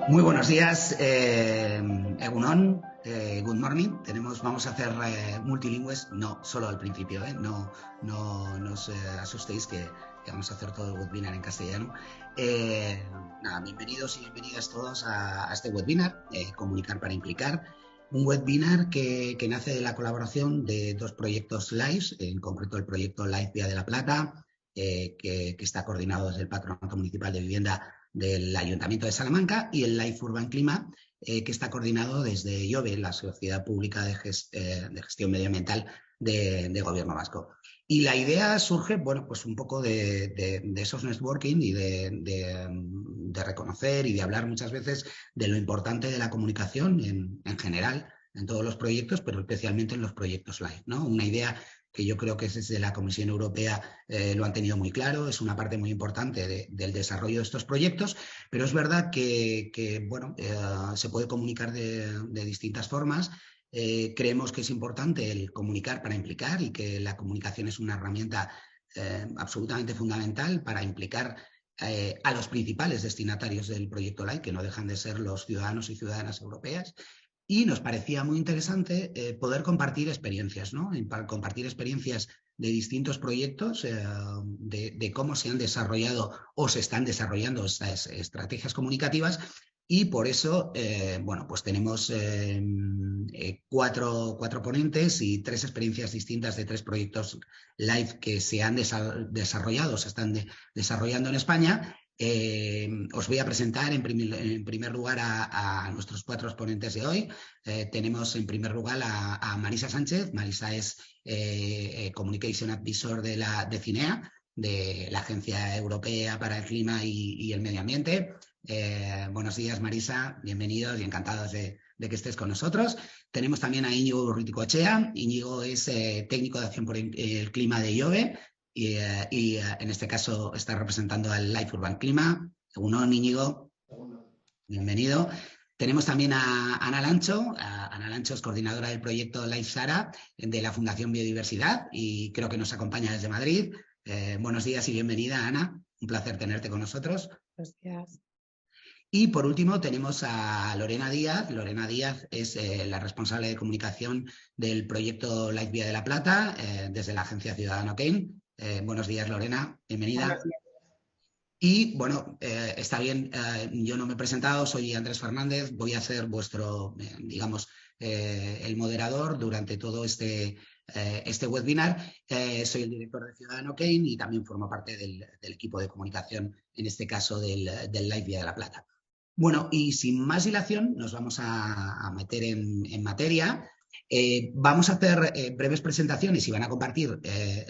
Muy buenos días, Egunon, good morning. Vamos a hacer multilingües, no solo al principio, no os asustéis que vamos a hacer todo el webinar en castellano. Nada, bienvenidos y bienvenidas todos a este webinar, Comunicar para Implicar. Un webinar que nace de la colaboración de dos proyectos LIFE, en concreto el proyecto LIFE Vía de la Plata, que está coordinado desde el Patronato Municipal de Vivienda del Ayuntamiento de Salamanca, y el Life Urban Clima, que está coordinado desde IOBE, la Sociedad Pública de Gestión Medioambiental de Gobierno Vasco. Y la idea surge, bueno, pues un poco de esos networking y de reconocer y de hablar muchas veces de lo importante de la comunicación en general, en todos los proyectos, pero especialmente en los proyectos LIFE, ¿no? Una idea que yo creo que desde la Comisión Europea lo han tenido muy claro, es una parte muy importante del desarrollo de estos proyectos, pero es verdad que bueno, se puede comunicar de distintas formas. Creemos que es importante el comunicar para implicar y que la comunicación es una herramienta absolutamente fundamental para implicar a los principales destinatarios del proyecto LIFE, que no dejan de ser los ciudadanos y ciudadanas europeas. Y nos parecía muy interesante poder compartir experiencias, ¿no? Compartir experiencias de distintos proyectos, de cómo se han desarrollado o se están desarrollando estas estrategias comunicativas. Y por eso, bueno, pues tenemos cuatro ponentes y tres experiencias distintas de tres proyectos LIFE que se han desarrollado, se están desarrollando en España. Os voy a presentar en primer lugar a nuestros cuatro ponentes de hoy. Tenemos en primer lugar a Marisa Sánchez. Marisa es Communication Advisor de CINEA, de la Agencia Europea para el Clima y el Medio Ambiente. Buenos días, Marisa, bienvenidos y encantados de que estés con nosotros. Tenemos también a Íñigo Urruticoechea. Íñigo es técnico de acción por el clima de IOBE y en este caso está representando al Life Urban Clima. Egunon, Íñigo, bienvenido. Tenemos también a Ana Lancho. Ana Lancho es coordinadora del proyecto Life Sara de la Fundación Biodiversidad y creo que nos acompaña desde Madrid. Buenos días y bienvenida, Ana. Un placer tenerte con nosotros. Gracias. Y por último tenemos a Lorena Díaz. Lorena Díaz es la responsable de comunicación del proyecto Life Vía de la Plata desde la Agencia Ciudadano Kane. Buenos días, Lorena. Bienvenida. Buenos días. Y bueno, está bien, yo no me he presentado, soy Andrés Fernández, voy a ser vuestro, digamos, el moderador durante todo este webinar. Soy el director de Ciudadano Kane y también formo parte del equipo de comunicación, en este caso del Live Vía de la Plata. Bueno, y sin más dilación, nos vamos a meter en materia. Vamos a hacer breves presentaciones y van a compartir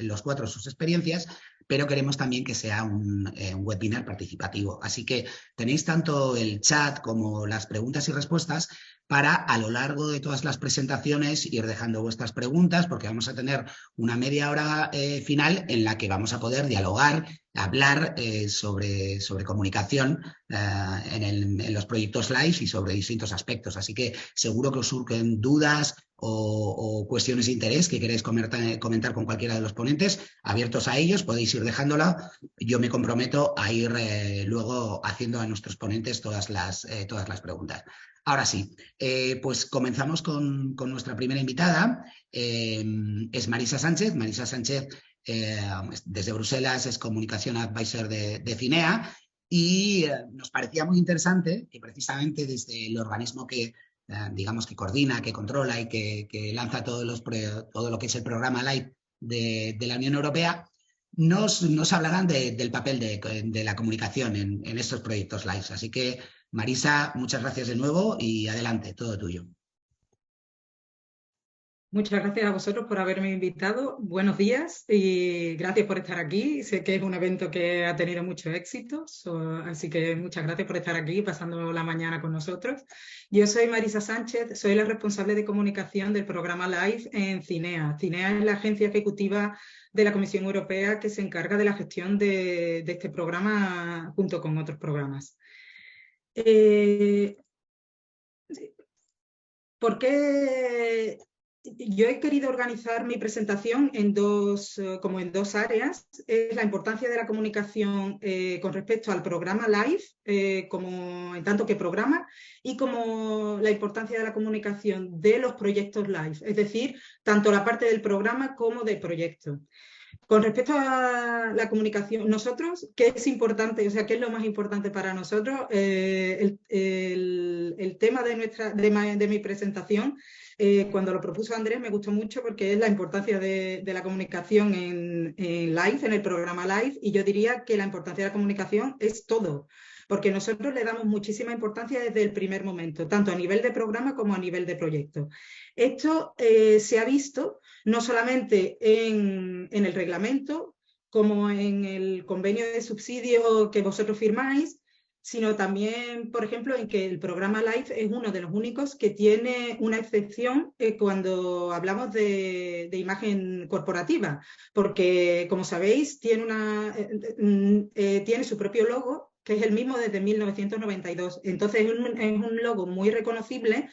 los cuatro sus experiencias, pero queremos también que sea un webinar participativo. Así que tenéis tanto el chat como las preguntas y respuestas para a lo largo de todas las presentaciones ir dejando vuestras preguntas, porque vamos a tener una media hora final en la que vamos a poder dialogar, hablar sobre comunicación en los proyectos LIFE y sobre distintos aspectos. Así que seguro que os surgen dudas o cuestiones de interés que queréis comentar con cualquiera de los ponentes, abiertos a ellos, podéis ir dejándola. Yo me comprometo a ir luego haciendo a nuestros ponentes todas las preguntas. Ahora sí, pues comenzamos con nuestra primera invitada. Es Marisa Sánchez. Marisa Sánchez, desde Bruselas, es Communication Advisor de CINEA y nos parecía muy interesante que precisamente desde el organismo que digamos que coordina, que controla y que lanza todo lo que es el programa LIFE de la Unión Europea, nos hablarán del papel de la comunicación en estos proyectos LIFE. Así que, Marisa, muchas gracias de nuevo y adelante, todo tuyo. Muchas gracias a vosotros por haberme invitado. Buenos días y gracias por estar aquí. Sé que es un evento que ha tenido mucho éxito, así que muchas gracias por estar aquí, pasando la mañana con nosotros. Yo soy Marisa Sánchez, soy la responsable de comunicación del programa LIFE en CINEA. CINEA es la agencia ejecutiva de la Comisión Europea que se encarga de la gestión de este programa junto con otros programas. ¿Por qué yo he querido organizar mi presentación en como en dos áreas. Es la importancia de la comunicación con respecto al programa LIFE, como en tanto que programa, y como la importancia de la comunicación de los proyectos LIFE, es decir, tanto la parte del programa como del proyecto. Con respecto a la comunicación, nosotros, ¿qué es importante? O sea, ¿qué es lo más importante para nosotros? El tema de mi presentación, cuando lo propuso Andrés, me gustó mucho porque es la importancia de la comunicación en Live, en el programa Live, y yo diría que la importancia de la comunicación es todo, porque nosotros le damos muchísima importancia desde el primer momento, tanto a nivel de programa como a nivel de proyecto. Esto se ha visto no solamente en el reglamento, como en el convenio de subsidio que vosotros firmáis, sino también, por ejemplo, en que el programa LIFE es uno de los únicos que tiene una excepción cuando hablamos de imagen corporativa, porque, como sabéis, tiene su propio logo, que es el mismo desde 1992. Entonces, es un logo muy reconocible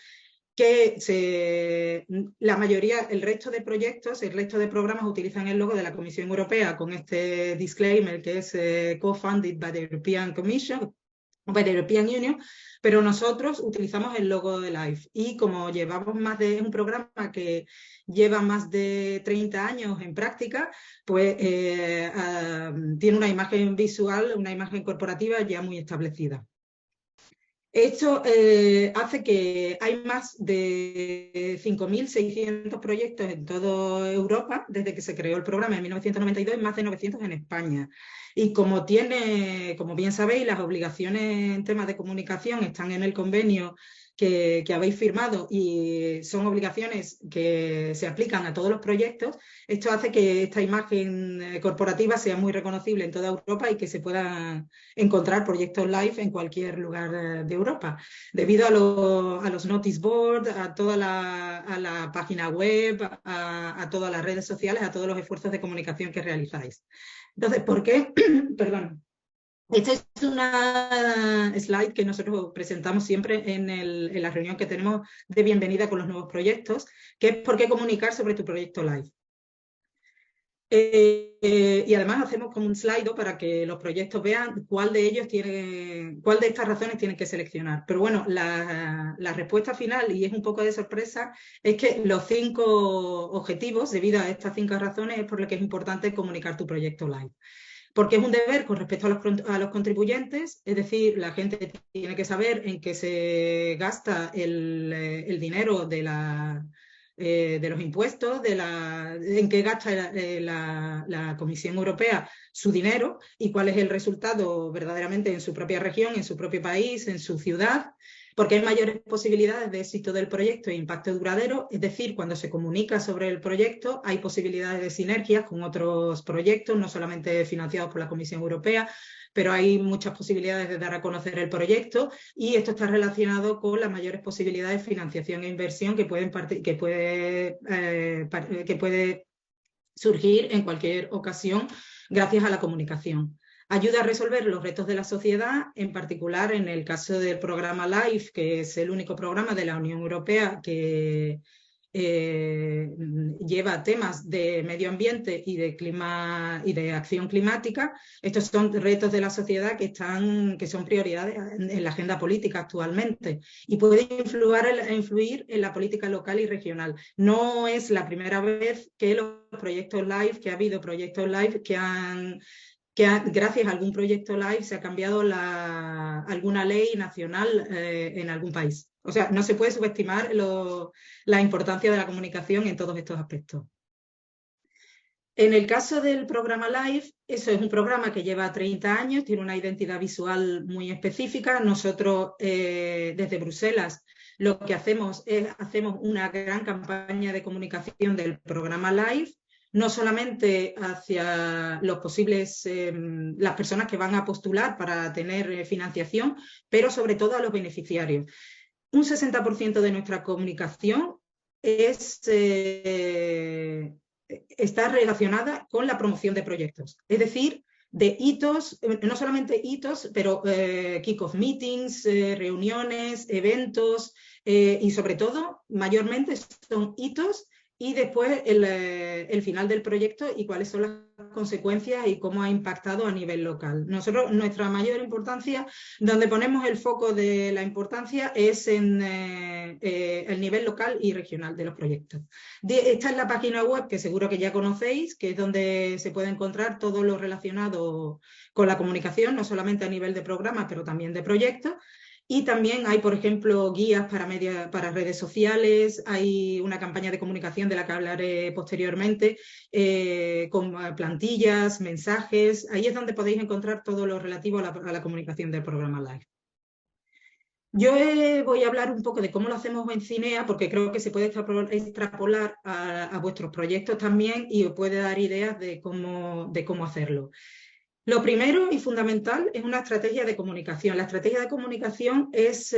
que la mayoría, el resto de proyectos, el resto de programas utilizan el logo de la Comisión Europea con este disclaimer que es co-funded by the European Commission, by the European Union, pero nosotros utilizamos el logo de LIFE y como llevamos es un programa que lleva más de 30 años en práctica, pues tiene una imagen visual, una imagen corporativa ya muy establecida. Esto hace que hay más de 5.600 proyectos en toda Europa desde que se creó el programa en 1992 y más de 900 en España. Y como bien sabéis, las obligaciones en temas de comunicación están en el convenio que habéis firmado y son obligaciones que se aplican a todos los proyectos, esto hace que esta imagen corporativa sea muy reconocible en toda Europa y que se puedan encontrar proyectos LIFE en cualquier lugar de Europa, debido a los notice boards, a toda la página web, a todas las redes sociales, a todos los esfuerzos de comunicación que realizáis. Entonces, ¿por qué? Perdón. Esta es una slide que nosotros presentamos siempre en la reunión que tenemos de bienvenida con los nuevos proyectos, que es por qué comunicar sobre tu proyecto LIFE. Y además hacemos como un slide para que los proyectos vean cuál de estas razones tienen que seleccionar. Pero bueno, la respuesta final, y es un poco de sorpresa, es que los 5 objetivos, debido a estas 5 razones, es por lo que es importante comunicar tu proyecto LIFE. Porque es un deber con respecto a los contribuyentes, es decir, la gente tiene que saber en qué se gasta el dinero de los impuestos, en qué gasta la Comisión Europea su dinero y cuál es el resultado verdaderamente en su propia región, en su propio país, en su ciudad, porque hay mayores posibilidades de éxito del proyecto e impacto duradero, es decir, cuando se comunica sobre el proyecto hay posibilidades de sinergias con otros proyectos, no solamente financiados por la Comisión Europea, pero hay muchas posibilidades de dar a conocer el proyecto y esto está relacionado con las mayores posibilidades de financiación e inversión que puede surgir en cualquier ocasión gracias a la comunicación. Ayuda a resolver los retos de la sociedad, en particular en el caso del programa LIFE, que es el único programa de la Unión Europea que lleva temas de medio ambiente y de clima y de acción climática. Estos son retos de la sociedad que son prioridades en la agenda política actualmente y pueden influir en la política local y regional. No es la primera vez que los proyectos LIFE, que ha habido proyectos LIFE gracias a algún proyecto LIFE se ha cambiado alguna ley nacional en algún país. O sea, no se puede subestimar la importancia de la comunicación en todos estos aspectos. En el caso del programa LIFE, eso es un programa que lleva 30 años, tiene una identidad visual muy específica. Nosotros, desde Bruselas, lo que hacemos es una gran campaña de comunicación del programa LIFE, no solamente hacia los posibles, las personas que van a postular para tener financiación, pero sobre todo a los beneficiarios. Un 60% de nuestra comunicación está relacionada con la promoción de proyectos, es decir, de hitos, no solamente hitos, pero kick-off meetings, reuniones, eventos y sobre todo, mayormente son hitos y después el final del proyecto y cuáles son las consecuencias y cómo ha impactado a nivel local. Nosotros, nuestra mayor importancia, donde ponemos el foco de la importancia es en el nivel local y regional de los proyectos. Esta es la página web que seguro que ya conocéis, que es donde se puede encontrar todo lo relacionado con la comunicación, no solamente a nivel de programas, pero también de proyectos. Y también hay, por ejemplo, guías para redes sociales, hay una campaña de comunicación de la que hablaré posteriormente, con plantillas, mensajes. Ahí es donde podéis encontrar todo lo relativo a la comunicación del programa Live. Yo voy a hablar un poco de cómo lo hacemos en Cinea, porque creo que se puede extrapolar a vuestros proyectos también y os puede dar ideas de cómo hacerlo. Lo primero y fundamental es una estrategia de comunicación. La estrategia de comunicación es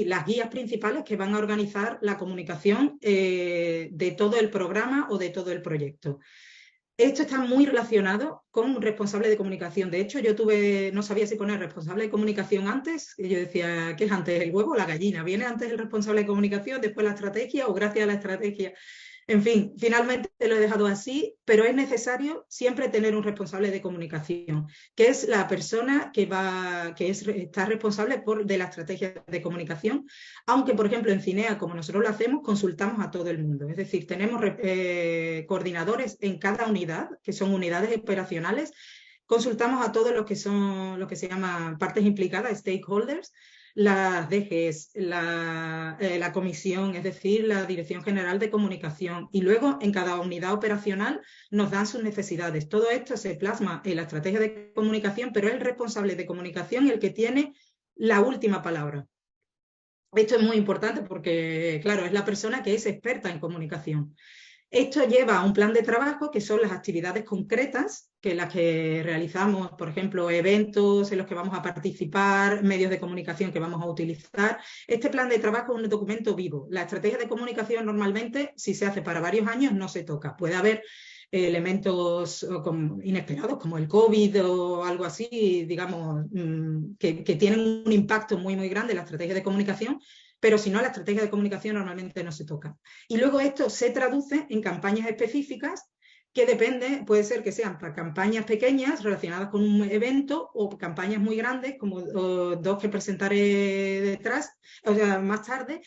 las guías principales que van a organizar la comunicación de todo el programa o de todo el proyecto. Esto está muy relacionado con un responsable de comunicación. De hecho, no sabía si poner responsable de comunicación antes, y yo decía, ¿qué es antes, el huevo o la gallina? ¿Viene antes el responsable de comunicación, después la estrategia o gracias a la estrategia? En fin, finalmente lo he dejado así, pero es necesario siempre tener un responsable de comunicación, que es la persona está responsable de la estrategia de comunicación, aunque, por ejemplo, en Cinea, como nosotros lo hacemos, consultamos a todo el mundo. Es decir, tenemos coordinadores en cada unidad, que son unidades operacionales, consultamos a todos los que son lo que se llama partes implicadas, stakeholders, las DGs, la comisión, es decir, la Dirección General de Comunicación, y luego en cada unidad operacional nos dan sus necesidades. Todo esto se plasma en la estrategia de comunicación, pero es el responsable de comunicación el que tiene la última palabra. Esto es muy importante porque, claro, es la persona que es experta en comunicación. Esto lleva a un plan de trabajo, que son las actividades concretas, que las que realizamos, por ejemplo, eventos en los que vamos a participar, medios de comunicación que vamos a utilizar. Este plan de trabajo es un documento vivo. La estrategia de comunicación normalmente, si se hace para varios años, no se toca. Puede haber elementos inesperados como el COVID o algo así, digamos, que tienen un impacto muy, muy grande en la estrategia de comunicación, pero si no, la estrategia de comunicación normalmente no se toca. Y luego esto se traduce en campañas específicas que puede ser que sean para campañas pequeñas relacionadas con un evento o campañas muy grandes, como dos que presentaré más tarde,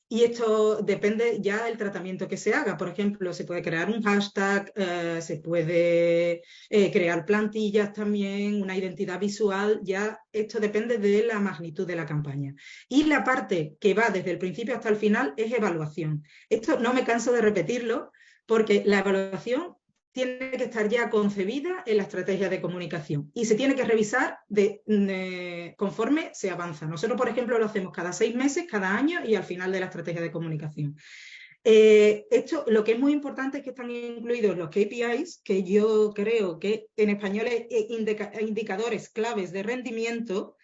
y esto depende ya del tratamiento que se haga. Por ejemplo, se puede crear un hashtag, se puede crear plantillas también, una identidad visual, ya esto depende de la magnitud de la campaña. Y la parte que va desde el principio hasta el final es evaluación. Esto no me canso de repetirlo porque la evaluación tiene que estar ya concebida en la estrategia de comunicación y se tiene que revisar conforme se avanza. Nosotros, por ejemplo, lo hacemos cada 6 meses, cada año y al final de la estrategia de comunicación. Lo que es muy importante es que están incluidos los KPIs, que yo creo que en español es indicadores claves de rendimiento,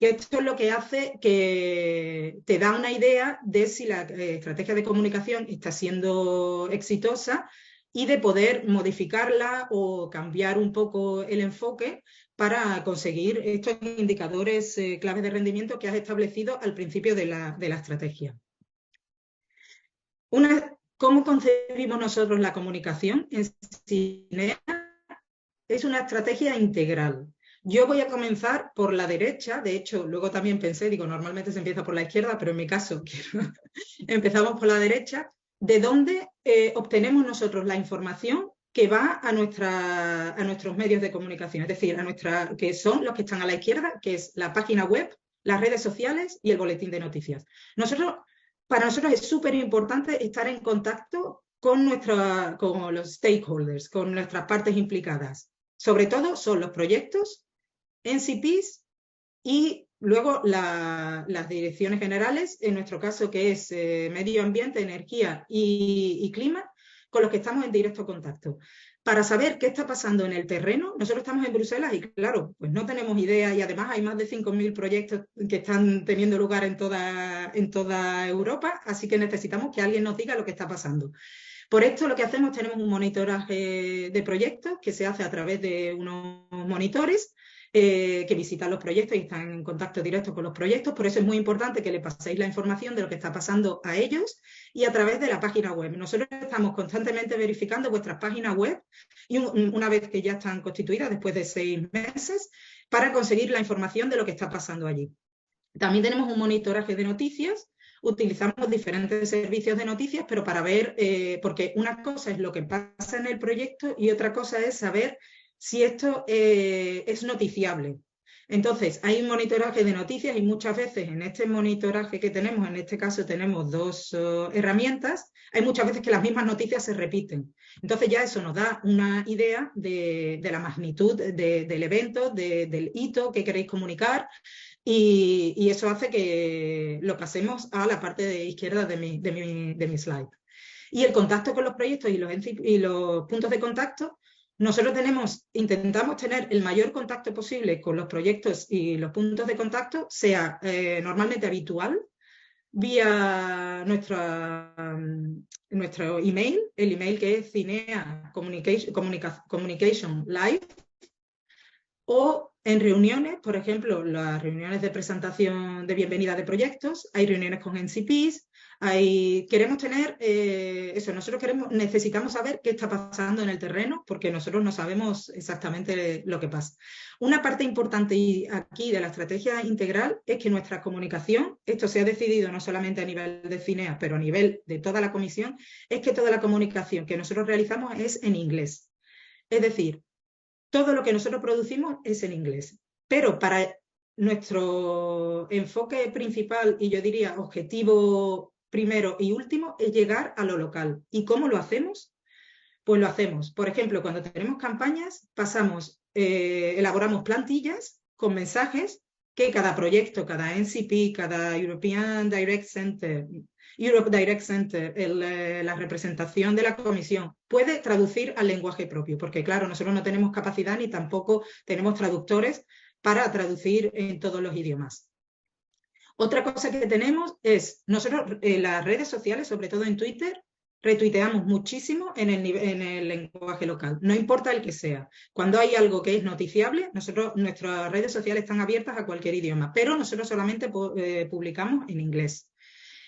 y esto es lo que hace que te da una idea de si la estrategia de comunicación está siendo exitosa y de poder modificarla o cambiar un poco el enfoque para conseguir estos indicadores claves de rendimiento que has establecido al principio de la estrategia. ¿Cómo concebimos nosotros la comunicación en Cinea? Es una estrategia integral. Yo voy a comenzar por la derecha, de hecho, luego también pensé, normalmente se empieza por la izquierda, pero en mi caso empezamos por la derecha, de donde obtenemos nosotros la información que va a nuestros medios de comunicación, es decir, que son los que están a la izquierda, que es la página web, las redes sociales y el boletín de noticias. Para nosotros es súper importante estar en contacto con los stakeholders, con nuestras partes implicadas. Sobre todo son los proyectos, NCPs y luego las direcciones generales, en nuestro caso que es medio ambiente, energía y clima, con los que estamos en directo contacto. Para saber qué está pasando en el terreno, nosotros estamos en Bruselas y claro, pues no tenemos idea y además hay más de 5.000 proyectos que están teniendo lugar en toda Europa, así que necesitamos que alguien nos diga lo que está pasando. Por esto lo que hacemos, tenemos un monitoraje de proyectos que se hace a través de unos monitores que visitan los proyectos y están en contacto directo con los proyectos. Por eso es muy importante que le paséis la información de lo que está pasando a ellos y a través de la página web. Nosotros estamos constantemente verificando vuestras páginas web y una vez que ya están constituidas, después de 6 meses, para conseguir la información de lo que está pasando allí. También tenemos un monitoraje de noticias. Utilizamos diferentes servicios de noticias, pero para ver, porque una cosa es lo que pasa en el proyecto y otra cosa es saber si esto es noticiable. Entonces, hay un monitoraje de noticias y muchas veces en este monitoraje que tenemos, en este caso tenemos 2 herramientas, hay muchas veces que las mismas noticias se repiten. Entonces ya eso nos da una idea de la magnitud del evento, del hito que queréis comunicar. Y eso hace que lo pasemos a la parte de izquierda de mi slide. Y el contacto con los proyectos y los puntos de contacto, nosotros intentamos tener el mayor contacto posible con los proyectos y los puntos de contacto, sea normalmente habitual, vía nuestro email, el email que es Cinea Communication Live, o en reuniones, por ejemplo, las reuniones de presentación de bienvenida de proyectos, hay reuniones con NCPs, queremos tener eso, necesitamos saber qué está pasando en el terreno, porque nosotros no sabemos exactamente lo que pasa. Una parte importante aquí de la estrategia integral es que nuestra comunicación, esto se ha decidido no solamente a nivel de Cinea, pero a nivel de toda la comisión, es que toda la comunicación que nosotros realizamos es en inglés. Es decir, todo lo que nosotros producimos es en inglés, pero para nuestro enfoque principal y yo diría objetivo primero y último es llegar a lo local. ¿Y cómo lo hacemos? Pues lo hacemos, por ejemplo, cuando tenemos campañas, elaboramos plantillas con mensajes que cada proyecto, cada NCP, cada Europe Direct Center, la representación de la comisión, puede traducir al lenguaje propio, porque claro, nosotros no tenemos capacidad ni tampoco tenemos traductores para traducir en todos los idiomas. Otra cosa que tenemos es, nosotros en las redes sociales, sobre todo en Twitter, retuiteamos muchísimo en el lenguaje local, no importa el que sea. Cuando hay algo que es noticiable, nuestras redes sociales están abiertas a cualquier idioma, pero nosotros solamente publicamos en inglés.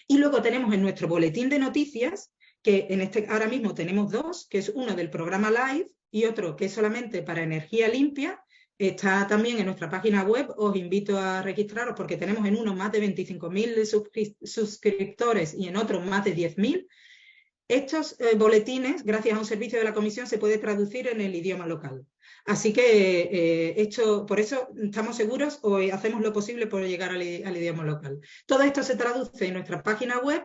Y luego tenemos en nuestro boletín de noticias, que ahora mismo tenemos 2, que es uno del programa Live y otro que es solamente para energía limpia. Está también en nuestra página web, os invito a registraros porque tenemos en uno más de 25.000 suscriptores y en otro más de 10.000. Estos boletines, gracias a un servicio de la comisión, se puede traducir en el idioma local. Así que por eso estamos seguros o hacemos lo posible por llegar al idioma local. Todo esto se traduce en nuestra página web,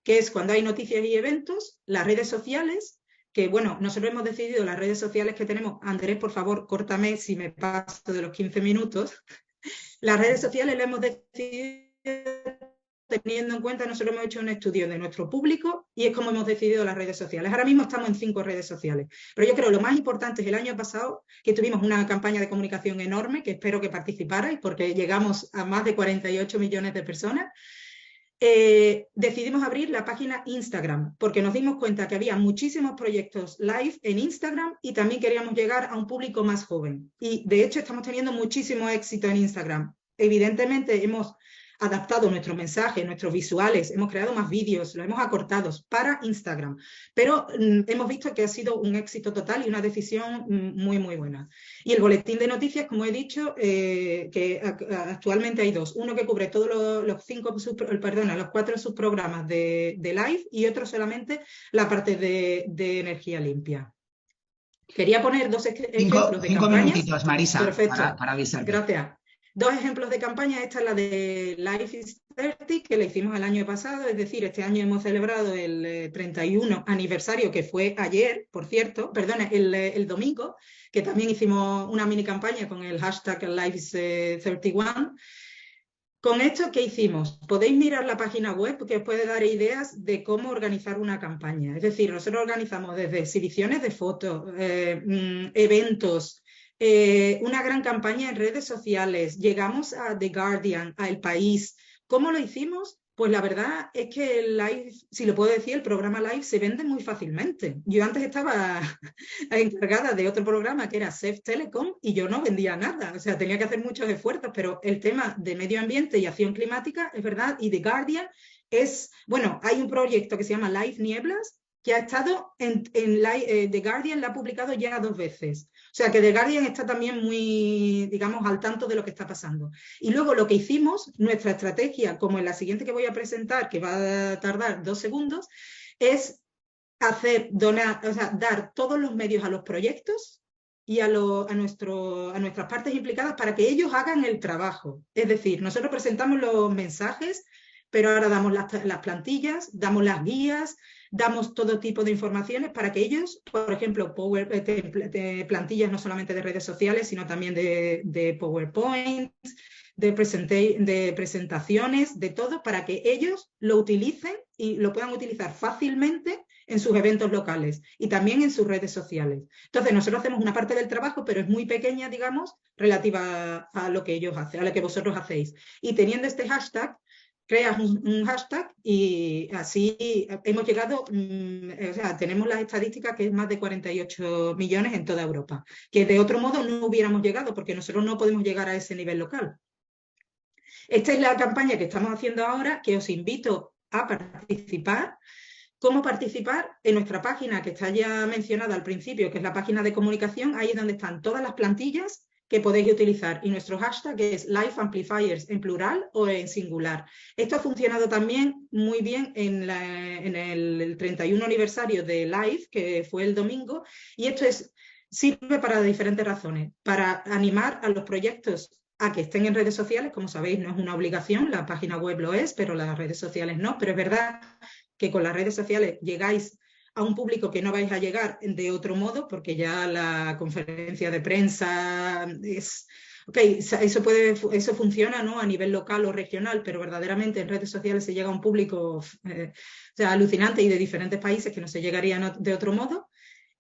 que es cuando hay noticias y eventos, las redes sociales, que bueno, nosotros hemos decidido las redes sociales que tenemos. Andrés, por favor, córtame si me paso de los 15 minutos. Las redes sociales las hemos decidido teniendo en cuenta, nosotros hemos hecho un estudio de nuestro público y es como hemos decidido las redes sociales. Ahora mismo estamos en 5 redes sociales, pero yo creo que lo más importante es el año pasado que tuvimos una campaña de comunicación enorme, que espero que participarais porque llegamos a más de 48 millones de personas. Decidimos abrir la página Instagram porque nos dimos cuenta que había muchísimos proyectos live en Instagram y también queríamos llegar a un público más joven. Y de hecho estamos teniendo muchísimo éxito en Instagram. Evidentemente hemos adaptado nuestro mensaje, nuestros visuales, hemos creado más vídeos, los hemos acortado para Instagram, pero hemos visto que ha sido un éxito total y una decisión muy, muy buena. Y el boletín de noticias, como he dicho, que actualmente hay 2, uno que cubre todos los 4 subprogramas de Live y otro solamente la parte de energía limpia. Quería poner 2 ejemplos de 5 campañas. minutitos, Marisa, perfecto, para avisarte. Gracias. 2 ejemplos de campaña, esta es la de Life is 30, que la hicimos el año pasado, es decir, este año hemos celebrado el 31 aniversario, que fue ayer, por cierto, perdón, el domingo, que también hicimos una mini campaña con el hashtag Life is 31. Con esto, ¿qué hicimos? Podéis mirar la página web que os puede dar ideas de cómo organizar una campaña. Es decir, nosotros organizamos desde exhibiciones de fotos, eventos, una gran campaña en redes sociales, llegamos a The Guardian, a El País. ¿Cómo lo hicimos? Pues la verdad es que el Live, si lo puedo decir, el programa Live se vende muy fácilmente. Yo antes estaba encargada de otro programa que era CEF Telecom y yo no vendía nada, o sea, tenía que hacer muchos esfuerzos, pero el tema de medio ambiente y acción climática, es verdad, y The Guardian es, bueno, hay un proyecto que se llama Live Nieblas, que ha estado The Guardian, la ha publicado ya 2 veces. O sea que The Guardian está también muy, digamos, al tanto de lo que está pasando. Y luego lo que hicimos, nuestra estrategia, como en la siguiente que voy a presentar, que va a tardar 2 segundos, es dar todos los medios a los proyectos y a nuestras partes implicadas para que ellos hagan el trabajo. Es decir, nosotros presentamos los mensajes, pero ahora damos las plantillas, damos las guías, damos todo tipo de informaciones para que ellos, por ejemplo, plantillas no solamente de redes sociales, sino también de PowerPoint, de presentaciones, de todo, para que ellos lo utilicen y lo puedan utilizar fácilmente en sus eventos locales y también en sus redes sociales. Entonces, nosotros hacemos una parte del trabajo, pero es muy pequeña, digamos, relativa a lo que ellos hacen, a lo que vosotros hacéis. Y teniendo este hashtag, creas un hashtag y así hemos llegado, o sea, tenemos las estadísticas que es más de 48 millones en toda Europa, que de otro modo no hubiéramos llegado porque nosotros no podemos llegar a ese nivel local. Esta es la campaña que estamos haciendo ahora, que os invito a participar. ¿Cómo participar? En nuestra página, que está ya mencionada al principio, que es la página de comunicación, ahí es donde están todas las plantillas que podéis utilizar. Y nuestro hashtag es Live Amplifiers, en plural o en singular. Esto ha funcionado también muy bien en el 31 aniversario de Live, que fue el domingo, y esto sirve para diferentes razones. Para animar a los proyectos a que estén en redes sociales, como sabéis, no es una obligación, la página web lo es, pero las redes sociales no, pero es verdad que con las redes sociales llegáis a un público que no vais a llegar de otro modo, porque ya la conferencia de prensa es... Ok, eso funciona, ¿no?, a nivel local o regional, pero verdaderamente en redes sociales se llega a un público alucinante y de diferentes países que no se llegaría de otro modo.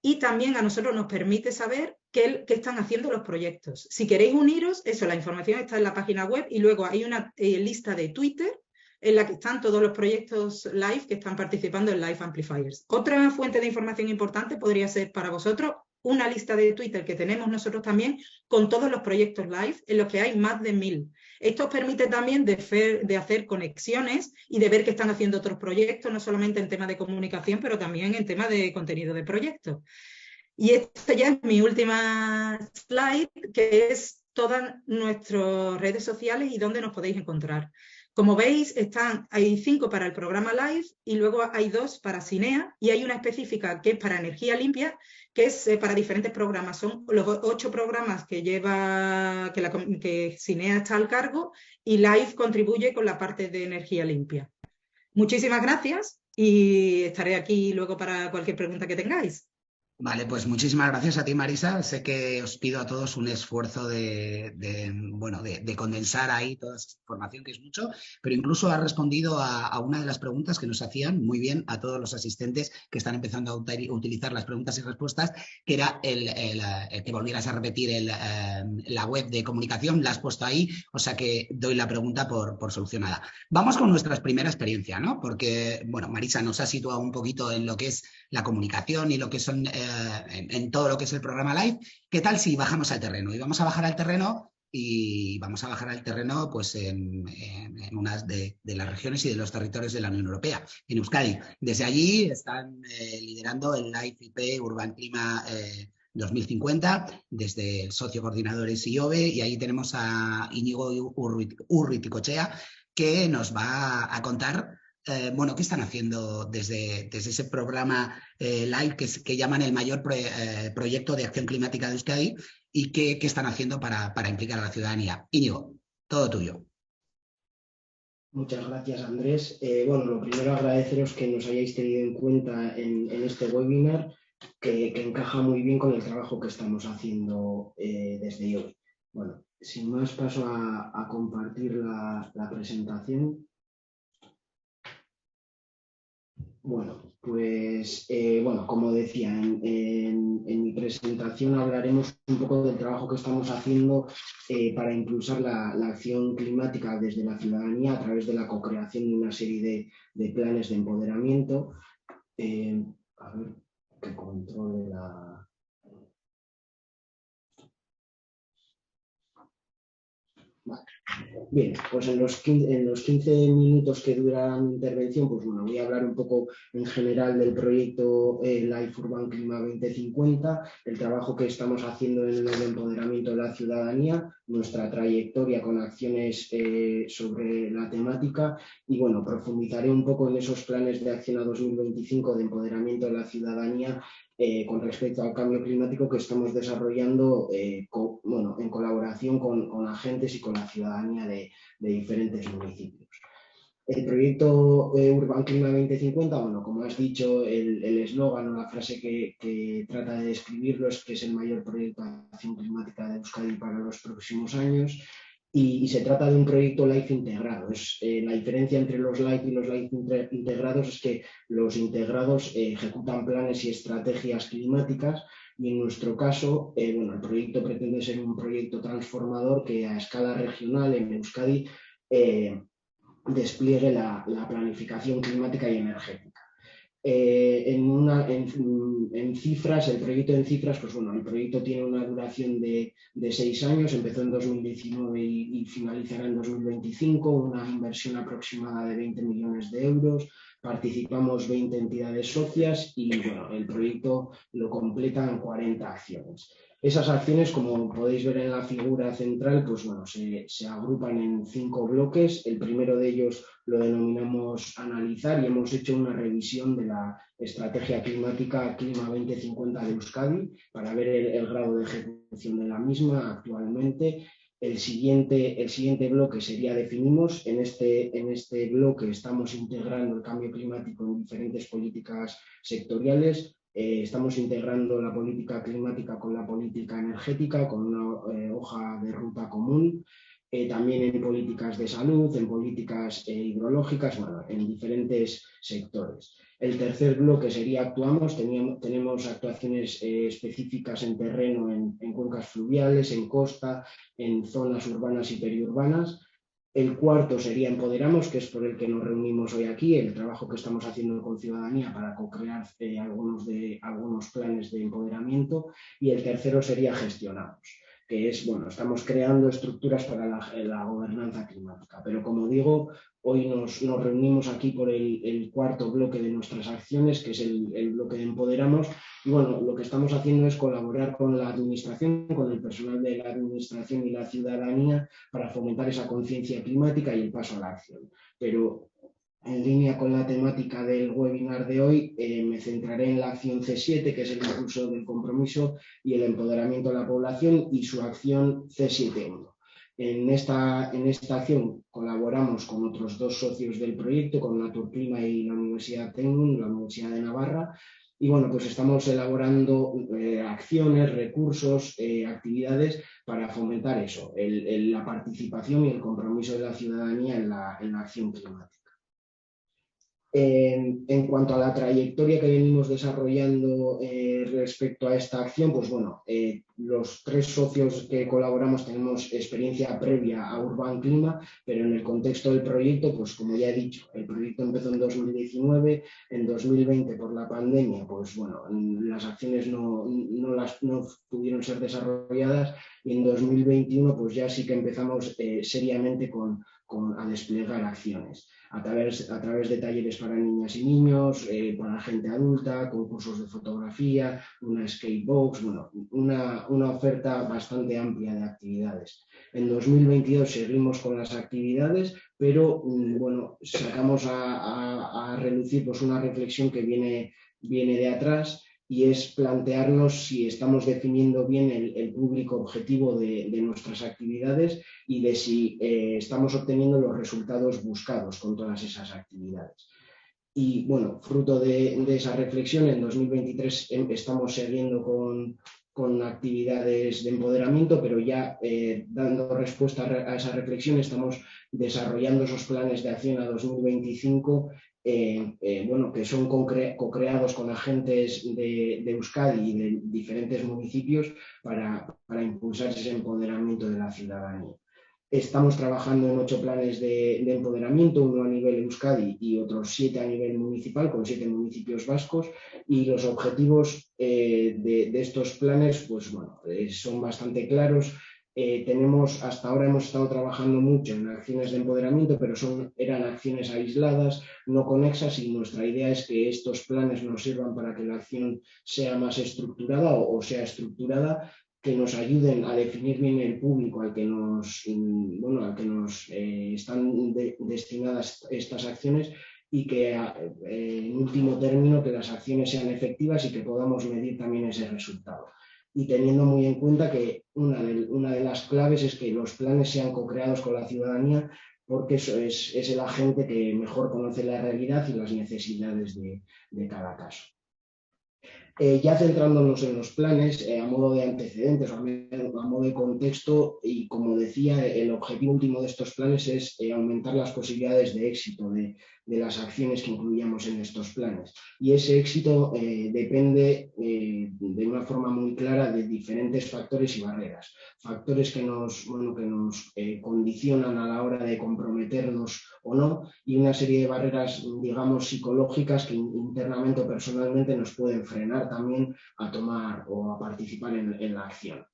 Y también a nosotros nos permite saber qué están haciendo los proyectos. Si queréis uniros, la información está en la página web y luego hay una lista de Twitter en la que están todos los proyectos live que están participando en Live Amplifiers. Otra fuente de información importante podría ser para vosotros una lista de Twitter que tenemos nosotros también con todos los proyectos live, en los que hay más de 1000. Esto os permite también de hacer conexiones y de ver qué están haciendo otros proyectos, no solamente en tema de comunicación, pero también en tema de contenido de proyectos. Y esta ya es mi última slide, que es todas nuestras redes sociales y dónde nos podéis encontrar. Como veis, hay 5 para el programa Live y luego hay 2 para Cinea y hay una específica que es para energía limpia, que es para diferentes programas. Son los 8 programas que Cinea está al cargo y Live contribuye con la parte de energía limpia. Muchísimas gracias y estaré aquí luego para cualquier pregunta que tengáis. Vale, pues muchísimas gracias a ti, Marisa. Sé que os pido a todos un esfuerzo de condensar ahí toda esa información, que es mucho, pero incluso has respondido a una de las preguntas que nos hacían muy bien a todos los asistentes que están empezando a utilizar las preguntas y respuestas, que era el que volvieras a repetir la web de comunicación. La has puesto ahí, o sea que doy la pregunta por solucionada. Vamos con nuestra primera experiencia, ¿no? Porque, bueno, Marisa nos ha situado un poquito en lo que es la comunicación y lo que son en todo lo que es el programa Live. ¿Qué tal si bajamos al terreno? Y vamos a bajar al terreno pues en unas de las regiones y de los territorios de la Unión Europea, en Euskadi. Desde allí están liderando el Live IP Urban Clima 2050, desde el socio coordinadores IOBE, y ahí tenemos a Íñigo Urruticochea, que nos va a contar qué están haciendo desde ese programa Live que llaman el mayor proyecto de acción climática de Euskadi y qué están haciendo para implicar a la ciudadanía. Íñigo, todo tuyo. Muchas gracias, Andrés. Lo primero agradeceros que nos hayáis tenido en cuenta en este webinar, que encaja muy bien con el trabajo que estamos haciendo desde hoy. Bueno, sin más paso a compartir la presentación. Bueno, pues como decía, en mi presentación hablaremos un poco del trabajo que estamos haciendo para impulsar la acción climática desde la ciudadanía a través de la co-creación de una serie de planes de empoderamiento. A ver, que controle la... Vale. Bien, pues en los 15 minutos que dura mi intervención, pues bueno, voy a hablar un poco en general del proyecto Life Urban Clima 2050, el trabajo que estamos haciendo en el empoderamiento de la ciudadanía, nuestra trayectoria con acciones sobre la temática y bueno, profundizaré un poco en esos planes de acción a 2025 de empoderamiento de la ciudadanía con respecto al cambio climático que estamos desarrollando en colaboración con agentes y con la ciudadanía de diferentes municipios. El proyecto Urban Clima 2050, bueno, como has dicho, el eslogan o la frase que trata de describirlo es que es el mayor proyecto de acción climática de Euskadi para los próximos años. Y se trata de un proyecto LIFE integrado. La diferencia entre los LIFE y los LIFE integrados es que los integrados ejecutan planes y estrategias climáticas y en nuestro caso, el proyecto pretende ser un proyecto transformador que a escala regional en Euskadi despliegue la planificación climática y energética. En cifras, el proyecto en cifras, pues bueno, el proyecto tiene una duración de 6 años, empezó en 2019 y finalizará en 2025, una inversión aproximada de 20 millones de euros, participamos 20 entidades socias y bueno, el proyecto lo completan 40 acciones. Esas acciones, como podéis ver en la figura central, pues bueno, se agrupan en 5 bloques. El primero de ellos lo denominamos analizar y hemos hecho una revisión de la estrategia climática Clima 2050 de Euskadi para ver el grado de ejecución de la misma actualmente. El siguiente bloque sería definimos. En este bloque estamos integrando el cambio climático en diferentes políticas sectoriales. Estamos integrando la política climática con la política energética, con una hoja de ruta común. También en políticas de salud, en políticas hidrológicas, bueno, en diferentes sectores. El tercer bloque sería actuamos, tenemos actuaciones específicas en terreno, en cuencas fluviales, en costa, en zonas urbanas y periurbanas. El cuarto sería empoderamos, que es por el que nos reunimos hoy aquí, el trabajo que estamos haciendo con ciudadanía para co-crear algunos planes de empoderamiento. Y el tercero sería gestionamos, que es, bueno, estamos creando estructuras para la gobernanza climática. Pero como digo, hoy nos reunimos aquí por el cuarto bloque de nuestras acciones, que es el bloque de empoderamos. Y bueno, lo que estamos haciendo es colaborar con la administración, con el personal de la administración y la ciudadanía para fomentar esa conciencia climática y el paso a la acción. Pero en línea con la temática del webinar de hoy, me centraré en la acción C7, que es el impulso del compromiso y el empoderamiento de la población, y su acción C7.1. En esta acción colaboramos con otros 2 socios del proyecto, con Naturclima y la Universidad Tecnun, la Universidad de Navarra. Y bueno, pues estamos elaborando acciones, recursos, actividades para fomentar eso, la participación y el compromiso de la ciudadanía en la acción climática. En cuanto a la trayectoria que venimos desarrollando respecto a esta acción, pues bueno, los 3 socios que colaboramos tenemos experiencia previa a Urban Clima, pero en el contexto del proyecto, pues como ya he dicho, el proyecto empezó en 2019, en 2020 por la pandemia, pues bueno, las acciones no pudieron ser desarrolladas y en 2021 pues ya sí que empezamos seriamente a desplegar acciones. A través de talleres para niñas y niños, para gente adulta, concursos de fotografía, una skatebox, bueno, una oferta bastante amplia de actividades. En 2022 seguimos con las actividades, pero bueno, sacamos a relucir pues, una reflexión que viene de atrás, y es plantearnos si estamos definiendo bien el público objetivo de nuestras actividades y de si estamos obteniendo los resultados buscados con todas esas actividades. Y bueno, fruto de esa reflexión, en 2023 estamos siguiendo con actividades de empoderamiento, pero ya dando respuesta a esa reflexión estamos desarrollando esos planes de acción a 2025 bueno, que son co-creados con agentes de Euskadi y de diferentes municipios para impulsar ese empoderamiento de la ciudadanía. Estamos trabajando en 8 planes de empoderamiento, uno a nivel Euskadi y otros 7 a nivel municipal, con 7 municipios vascos, y los objetivos de estos planes pues, bueno, son bastante claros. Hasta ahora hemos estado trabajando mucho en acciones de empoderamiento, pero eran acciones aisladas, no conexas, y nuestra idea es que estos planes nos sirvan para que la acción sea más estructurada o sea estructurada, que nos ayuden a definir bien el público al que nos están destinadas estas acciones, y que en último término que las acciones sean efectivas y que podamos medir también ese resultado. Y teniendo muy en cuenta que una de las claves es que los planes sean co-creados con la ciudadanía, porque eso es el agente que mejor conoce la realidad y las necesidades de cada caso. Ya centrándonos en los planes, a modo de antecedentes, a modo de contexto, y como decía, el objetivo último de estos planes es aumentar las posibilidades de éxito de las acciones que incluyamos en estos planes. Y ese éxito depende de una forma muy clara de diferentes factores y barreras. Factores que nos condicionan a la hora de comprometernos o no, y una serie de barreras, digamos, psicológicas que internamente o personalmente nos pueden frenar también a tomar o a participar en la acción.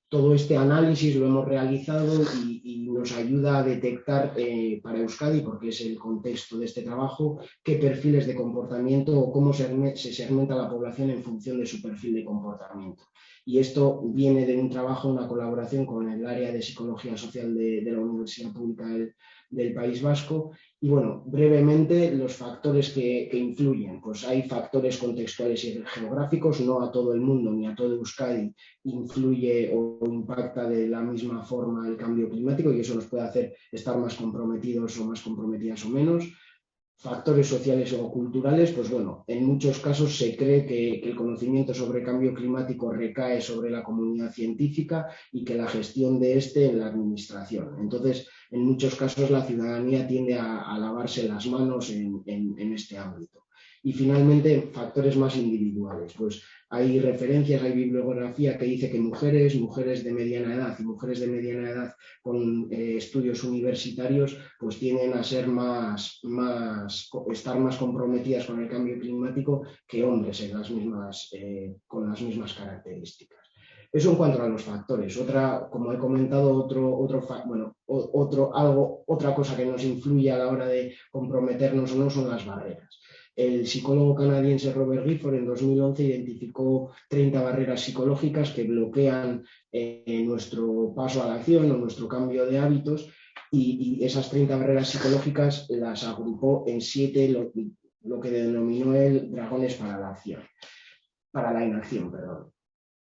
Todo este análisis lo hemos realizado y nos ayuda a detectar para Euskadi, porque es el contexto de este trabajo, qué perfiles de comportamiento o cómo se segmenta la población en función de su perfil de comportamiento. Y esto viene de un trabajo, una colaboración con el área de Psicología Social de la Universidad Pública del País Vasco. Y bueno, brevemente los factores que influyen. Pues hay factores contextuales y geográficos, no a todo el mundo ni a todo Euskadi influye o impacta de la misma forma el cambio climático, y eso nos puede hacer estar más comprometidos o más comprometidas o menos. Factores sociales o culturales, pues bueno, en muchos casos se cree que el conocimiento sobre cambio climático recae sobre la comunidad científica y que la gestión de este en la administración. Entonces, en muchos casos la ciudadanía tiende a lavarse las manos en este ámbito. Y finalmente, factores más individuales. Pues hay referencias, hay bibliografía que dice que mujeres de mediana edad y mujeres de mediana edad con estudios universitarios pues tienden a ser estar más comprometidas con el cambio climático que hombres con las mismas características. Eso en cuanto a los factores. Como he comentado, otra cosa que nos influye a la hora de comprometernos o no son las barreras. El psicólogo canadiense Robert Gifford en 2011 identificó 30 barreras psicológicas que bloquean nuestro paso a la acción o nuestro cambio de hábitos, y esas 30 barreras psicológicas las agrupó en 7, lo que denominó él dragones para la inacción.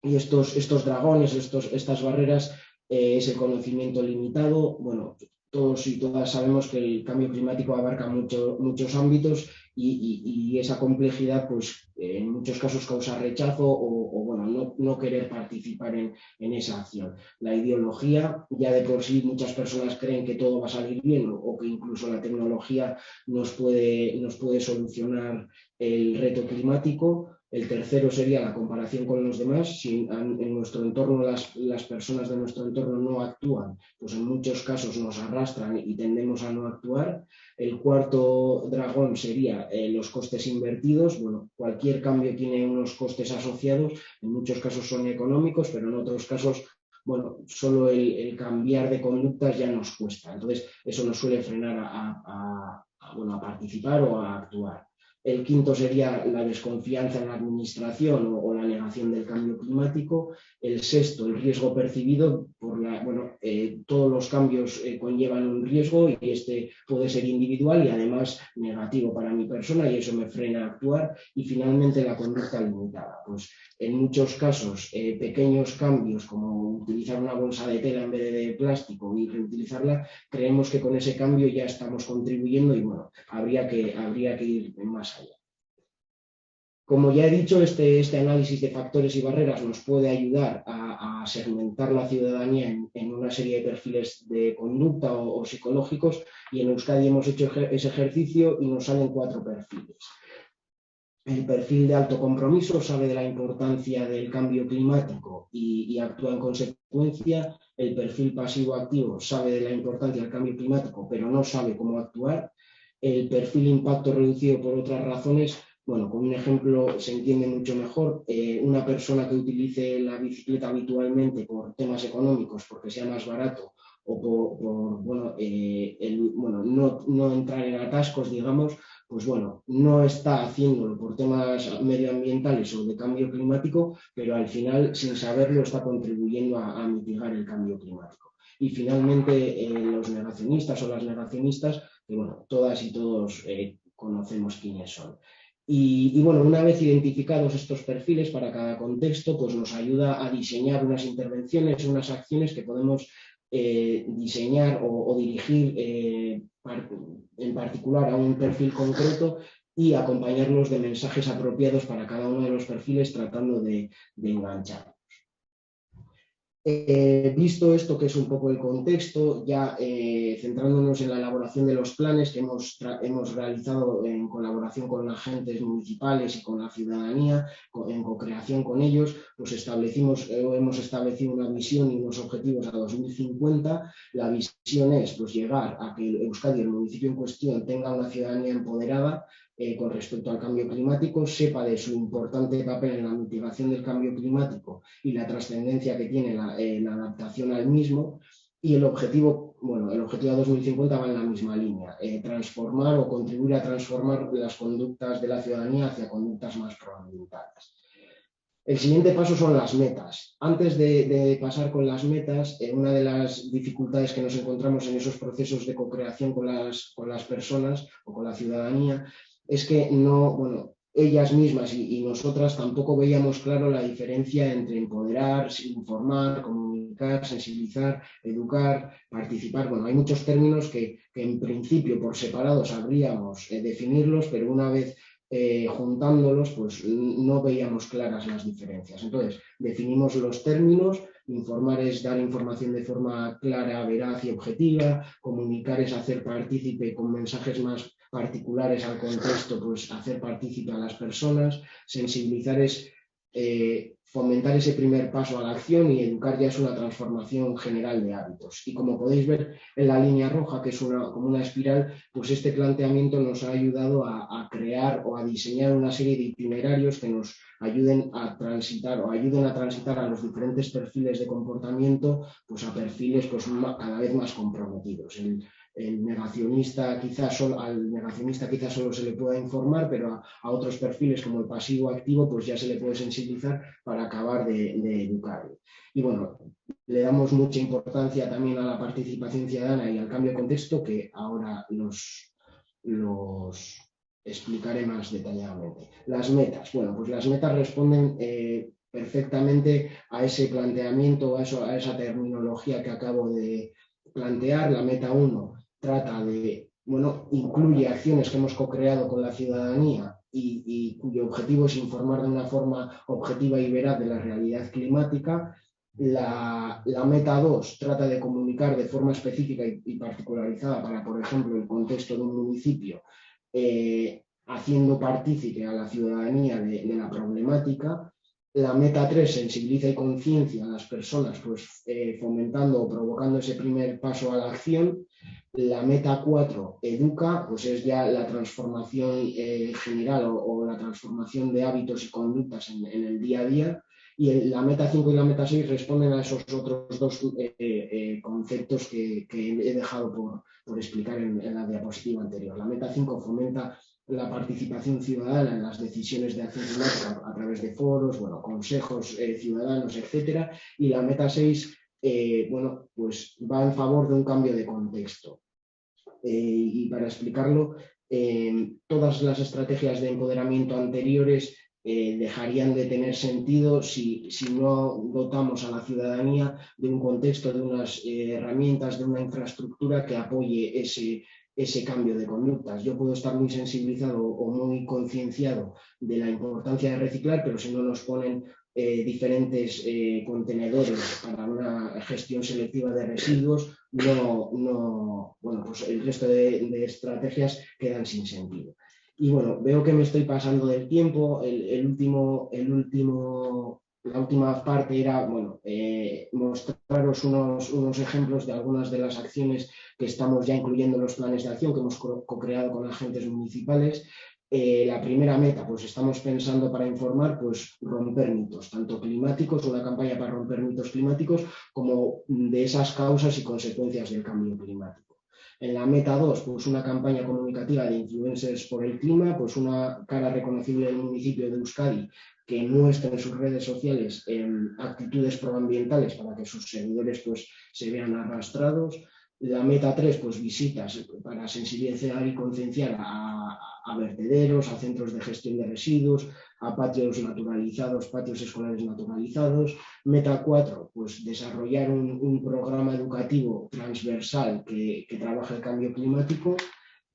Y estos dragones, estas barreras, es el conocimiento limitado. Bueno, todos y todas sabemos que el cambio climático abarca muchos ámbitos, y esa complejidad pues en muchos casos causa rechazo o no querer participar en esa acción. La ideología, ya de por sí muchas personas creen que todo va a salir bien, o que incluso la tecnología nos puede solucionar el reto climático. El tercero sería la comparación con los demás. Si en nuestro entorno las personas de nuestro entorno no actúan, pues en muchos casos nos arrastran y tendemos a no actuar. El cuarto dragón sería los costes invertidos. Bueno, cualquier cambio tiene unos costes asociados, en muchos casos son económicos, pero en otros casos, bueno, solo el cambiar de conductas ya nos cuesta. Entonces, eso nos suele frenar a participar o a actuar. El quinto sería la desconfianza en la administración o la negación del cambio climático. El sexto, el riesgo percibido. Todos los cambios conllevan un riesgo, y este puede ser individual y además negativo para mi persona, y eso me frena a actuar. Y finalmente la conducta limitada. Pues en muchos casos pequeños cambios como utilizar una bolsa de tela en vez de plástico y reutilizarla, creemos que con ese cambio ya estamos contribuyendo, y bueno, habría que ir más allá. Como ya he dicho, este análisis de factores y barreras nos puede ayudar a segmentar la ciudadanía en una serie de perfiles de conducta o psicológicos, y en Euskadi hemos hecho ese ejercicio y nos salen 4 perfiles. El perfil de alto compromiso sabe de la importancia del cambio climático y actúa en consecuencia. El perfil pasivo-activo sabe de la importancia del cambio climático, pero no sabe cómo actuar. El perfil impacto reducido por otras razones, bueno, con un ejemplo se entiende mucho mejor. Una persona que utilice la bicicleta habitualmente por temas económicos, porque sea más barato, o por no entrar en atascos, digamos, pues bueno, no está haciéndolo por temas medioambientales o de cambio climático, pero al final, sin saberlo, está contribuyendo a mitigar el cambio climático. Y finalmente, los negacionistas o las negacionistas, que bueno, todas y todos conocemos quiénes son. Y bueno, una vez identificados estos perfiles para cada contexto, pues nos ayuda a diseñar unas intervenciones, unas acciones que podemos diseñar o dirigir en particular a un perfil concreto, y acompañarlos de mensajes apropiados para cada uno de los perfiles, tratando de enganchar. Visto esto, que es un poco el contexto, ya centrándonos en la elaboración de los planes que hemos realizado en colaboración con agentes municipales y con la ciudadanía, en co-creación con ellos, pues hemos establecido una visión y unos objetivos a 2050. La visión es pues llegar a que Euskadi, el municipio en cuestión, tenga una ciudadanía empoderada con respecto al cambio climático, sepa de su importante papel en la mitigación del cambio climático y la trascendencia que tiene la adaptación al mismo. Y el objetivo a 2050 va en la misma línea, transformar o contribuir a transformar las conductas de la ciudadanía hacia conductas más proambientales. El siguiente paso son las metas. Antes de pasar con las metas, una de las dificultades que nos encontramos en esos procesos de co-creación con las personas o con la ciudadanía es que ellas mismas y nosotras tampoco veíamos claro la diferencia entre empoderar, informar, comunicar, sensibilizar, educar, participar. Bueno, hay muchos términos que en principio por separado sabríamos definirlos, pero una vez juntándolos, pues no veíamos claras las diferencias. Entonces, definimos los términos. Informar es dar información de forma clara, veraz y objetiva. Comunicar es hacer partícipe con mensajes más particulares al contexto, pues hacer partícipe a las personas. Sensibilizar es fomentar ese primer paso a la acción, y educar ya es una transformación general de hábitos. Y como podéis ver en la línea roja, que es como una espiral, pues este planteamiento nos ha ayudado a crear o a diseñar una serie de itinerarios que nos ayuden a transitar a los diferentes perfiles de comportamiento, pues a perfiles pues cada vez más comprometidos. Al negacionista quizás solo se le pueda informar, pero a otros perfiles como el pasivo-activo pues ya se le puede sensibilizar para acabar de educarlo. Y bueno, le damos mucha importancia también a la participación ciudadana y al cambio de contexto, que ahora los explicaré más detalladamente. Las metas. Bueno, pues las metas responden perfectamente a ese planteamiento, a esa terminología que acabo de plantear. La meta 1 trata de, incluye acciones que hemos co-creado con la ciudadanía y cuyo objetivo es informar de una forma objetiva y veraz de la realidad climática. La meta 2 trata de comunicar de forma específica y particularizada para, por ejemplo, el contexto de un municipio, haciendo partícipe a la ciudadanía de la problemática. La meta 3 sensibiliza y conciencia a las personas, pues fomentando o provocando ese primer paso a la acción. La meta 4 educa, pues es ya la transformación general o la transformación de hábitos y conductas en el día a día. Y la meta 5 y la meta 6 responden a esos otros dos conceptos que he dejado por explicar en la diapositiva anterior. La meta 5 fomenta la participación ciudadana en las decisiones de acción climática a través de foros, consejos ciudadanos, etcétera. Y la meta 6 pues va en favor de un cambio de contexto. Y para explicarlo, todas las estrategias de empoderamiento anteriores dejarían de tener sentido si no dotamos a la ciudadanía de un contexto, de unas herramientas, de una infraestructura que apoye ese cambio de conductas. Yo puedo estar muy sensibilizado o muy concienciado de la importancia de reciclar, pero si no nos ponen diferentes contenedores para una gestión selectiva de residuos, bueno, pues el resto de estrategias quedan sin sentido. Y bueno, veo que me estoy pasando del tiempo. La última parte era, bueno, mostraros unos ejemplos de algunas de las acciones que estamos ya incluyendo en los planes de acción que hemos co-creado con agentes municipales. La primera meta, pues estamos pensando para informar, pues romper mitos, tanto climáticos, una campaña para romper mitos climáticos, como de esas causas y consecuencias del cambio climático. En la meta 2, pues una campaña comunicativa de influencers por el clima, pues una cara reconocible del municipio de Euskadi que muestra en sus redes sociales actitudes proambientales para que sus seguidores pues se vean arrastrados. La meta 3, pues visitas para sensibilizar y concienciar a vertederos, a centros de gestión de residuos, a patios naturalizados, patios escolares naturalizados. Meta 4, pues desarrollar un programa educativo transversal que trabaja el cambio climático.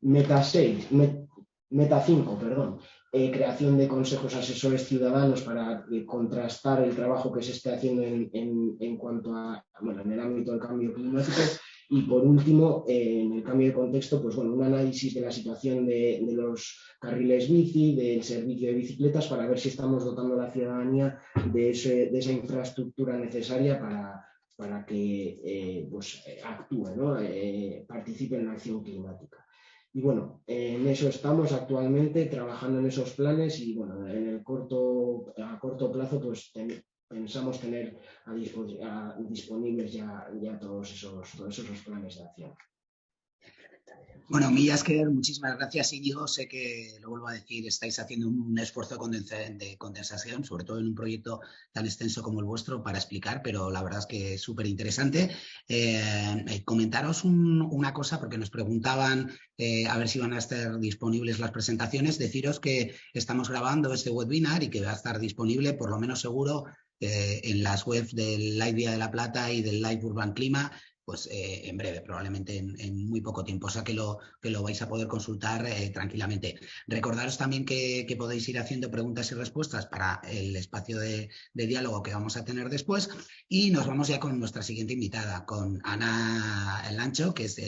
Meta 5, perdón, creación de consejos asesores ciudadanos para contrastar el trabajo que se esté haciendo en cuanto a, bueno, en el ámbito del cambio climático. Y por último, en el cambio de contexto, pues bueno, un análisis de la situación de los carriles bici, del servicio de bicicletas, para ver si estamos dotando a la ciudadanía de esa infraestructura necesaria para que pues, actúe, ¿no? Participe en la acción climática. Y bueno, en eso estamos actualmente trabajando en esos planes y bueno, a corto plazo pues pensamos tener disponibles ya todos esos planes de acción. Bueno, Millasker, muchísimas gracias, Íñigo. Sé que, lo vuelvo a decir, estáis haciendo un esfuerzo de condensación, sobre todo en un proyecto tan extenso como el vuestro, para explicar, pero la verdad es que es súper interesante. Comentaros una cosa, porque nos preguntaban a ver si van a estar disponibles las presentaciones. Deciros que estamos grabando este webinar y que va a estar disponible, por lo menos seguro, en las webs del Live Vía de la Plata y del Live Urban Clima, pues en breve, probablemente en muy poco tiempo, o sea que lo vais a poder consultar tranquilamente. Recordaros también que podéis ir haciendo preguntas y respuestas para el espacio de diálogo que vamos a tener después, y nos vamos ya con nuestra siguiente invitada, con Ana Lancho, que es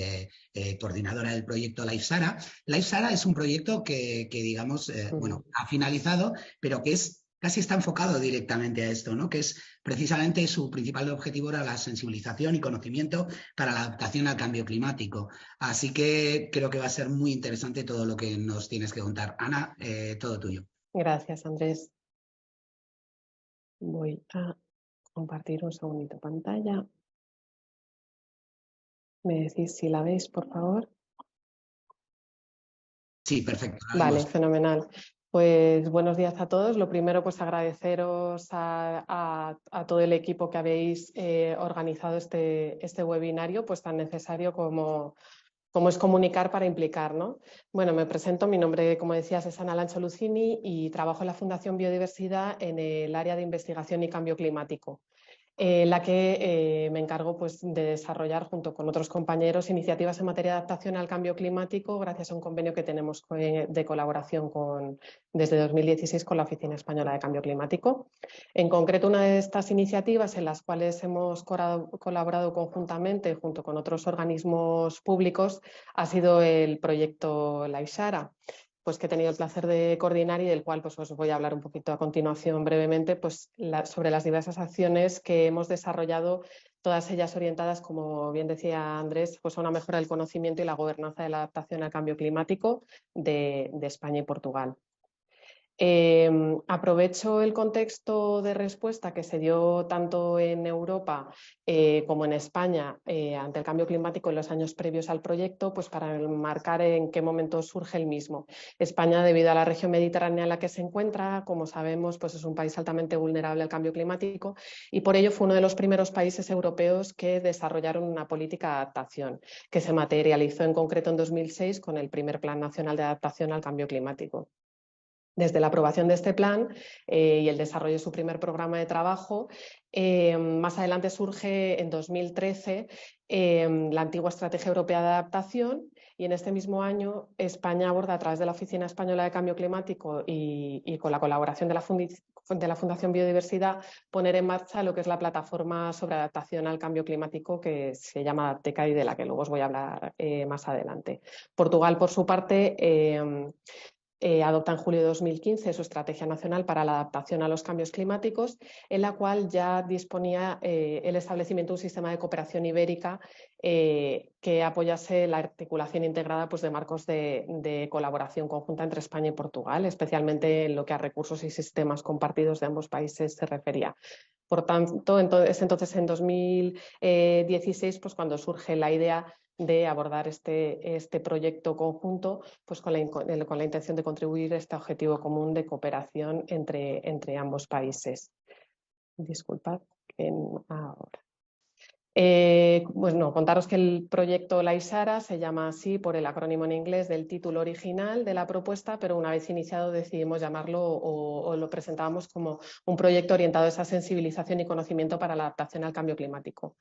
coordinadora del proyecto Life Sara. Life Sara es un proyecto que digamos, bueno, ha finalizado, pero que casi está enfocado directamente a esto, ¿no? Que es precisamente su principal objetivo era la sensibilización y conocimiento para la adaptación al cambio climático. Así que creo que va a ser muy interesante todo lo que nos tienes que contar. Ana, todo tuyo. Gracias, Andrés. Voy a compartir un segundito pantalla. ¿Me decís si la veis, por favor? Sí, perfecto. Vale, fenomenal. Pues buenos días a todos. Lo primero, pues agradeceros a todo el equipo que habéis organizado este webinario, pues tan necesario como es comunicar para implicar, ¿no? Bueno, me presento. Mi nombre, como decías, es Ana Lancho Lucini y trabajo en la Fundación Biodiversidad en el área de investigación y cambio climático, la que me encargo pues, de desarrollar junto con otros compañeros iniciativas en materia de adaptación al cambio climático gracias a un convenio que tenemos de colaboración desde 2016 con la Oficina Española de Cambio Climático. En concreto, una de estas iniciativas en las cuales hemos colaborado conjuntamente junto con otros organismos públicos ha sido el proyecto Life Sara, pues que he tenido el placer de coordinar y del cual pues, os voy a hablar un poquito a continuación brevemente pues, sobre las diversas acciones que hemos desarrollado, todas ellas orientadas, como bien decía Andrés, pues a una mejora del conocimiento y la gobernanza de la adaptación al cambio climático de España y Portugal. Aprovecho el contexto de respuesta que se dio tanto en Europa como en España ante el cambio climático en los años previos al proyecto, pues para marcar en qué momento surge el mismo. España, debido a la región mediterránea en la que se encuentra, como sabemos, pues es un país altamente vulnerable al cambio climático y por ello fue uno de los primeros países europeos que desarrollaron una política de adaptación, que se materializó en concreto en 2006 con el primer Plan Nacional de Adaptación al Cambio Climático. Desde la aprobación de este plan y el desarrollo de su primer programa de trabajo, más adelante surge en 2013 la antigua Estrategia Europea de Adaptación y en este mismo año España aborda a través de la Oficina Española de Cambio Climático y con la colaboración de la Fundación Biodiversidad, poner en marcha lo que es la plataforma sobre adaptación al cambio climático que se llama Adapteca y de la que luego os voy a hablar más adelante. Portugal, por su parte, adopta en julio de 2015 su Estrategia Nacional para la Adaptación a los Cambios Climáticos, en la cual ya disponía el establecimiento de un sistema de cooperación ibérica que apoyase la articulación integrada de marcos de colaboración conjunta entre España y Portugal, especialmente en lo que a recursos y sistemas compartidos de ambos países se refería. Por tanto, es entonces en 2016 cuando surge la idea de abordar este proyecto conjunto con la intención de contribuir a este objetivo común de cooperación entre ambos países. Disculpad, ahora. Bueno, contaros que el proyecto Laisara se llama así por el acrónimo en inglés del título original de la propuesta, pero una vez iniciado decidimos llamarlo o lo presentábamos como un proyecto orientado a esa sensibilización y conocimiento para la adaptación al cambio climático.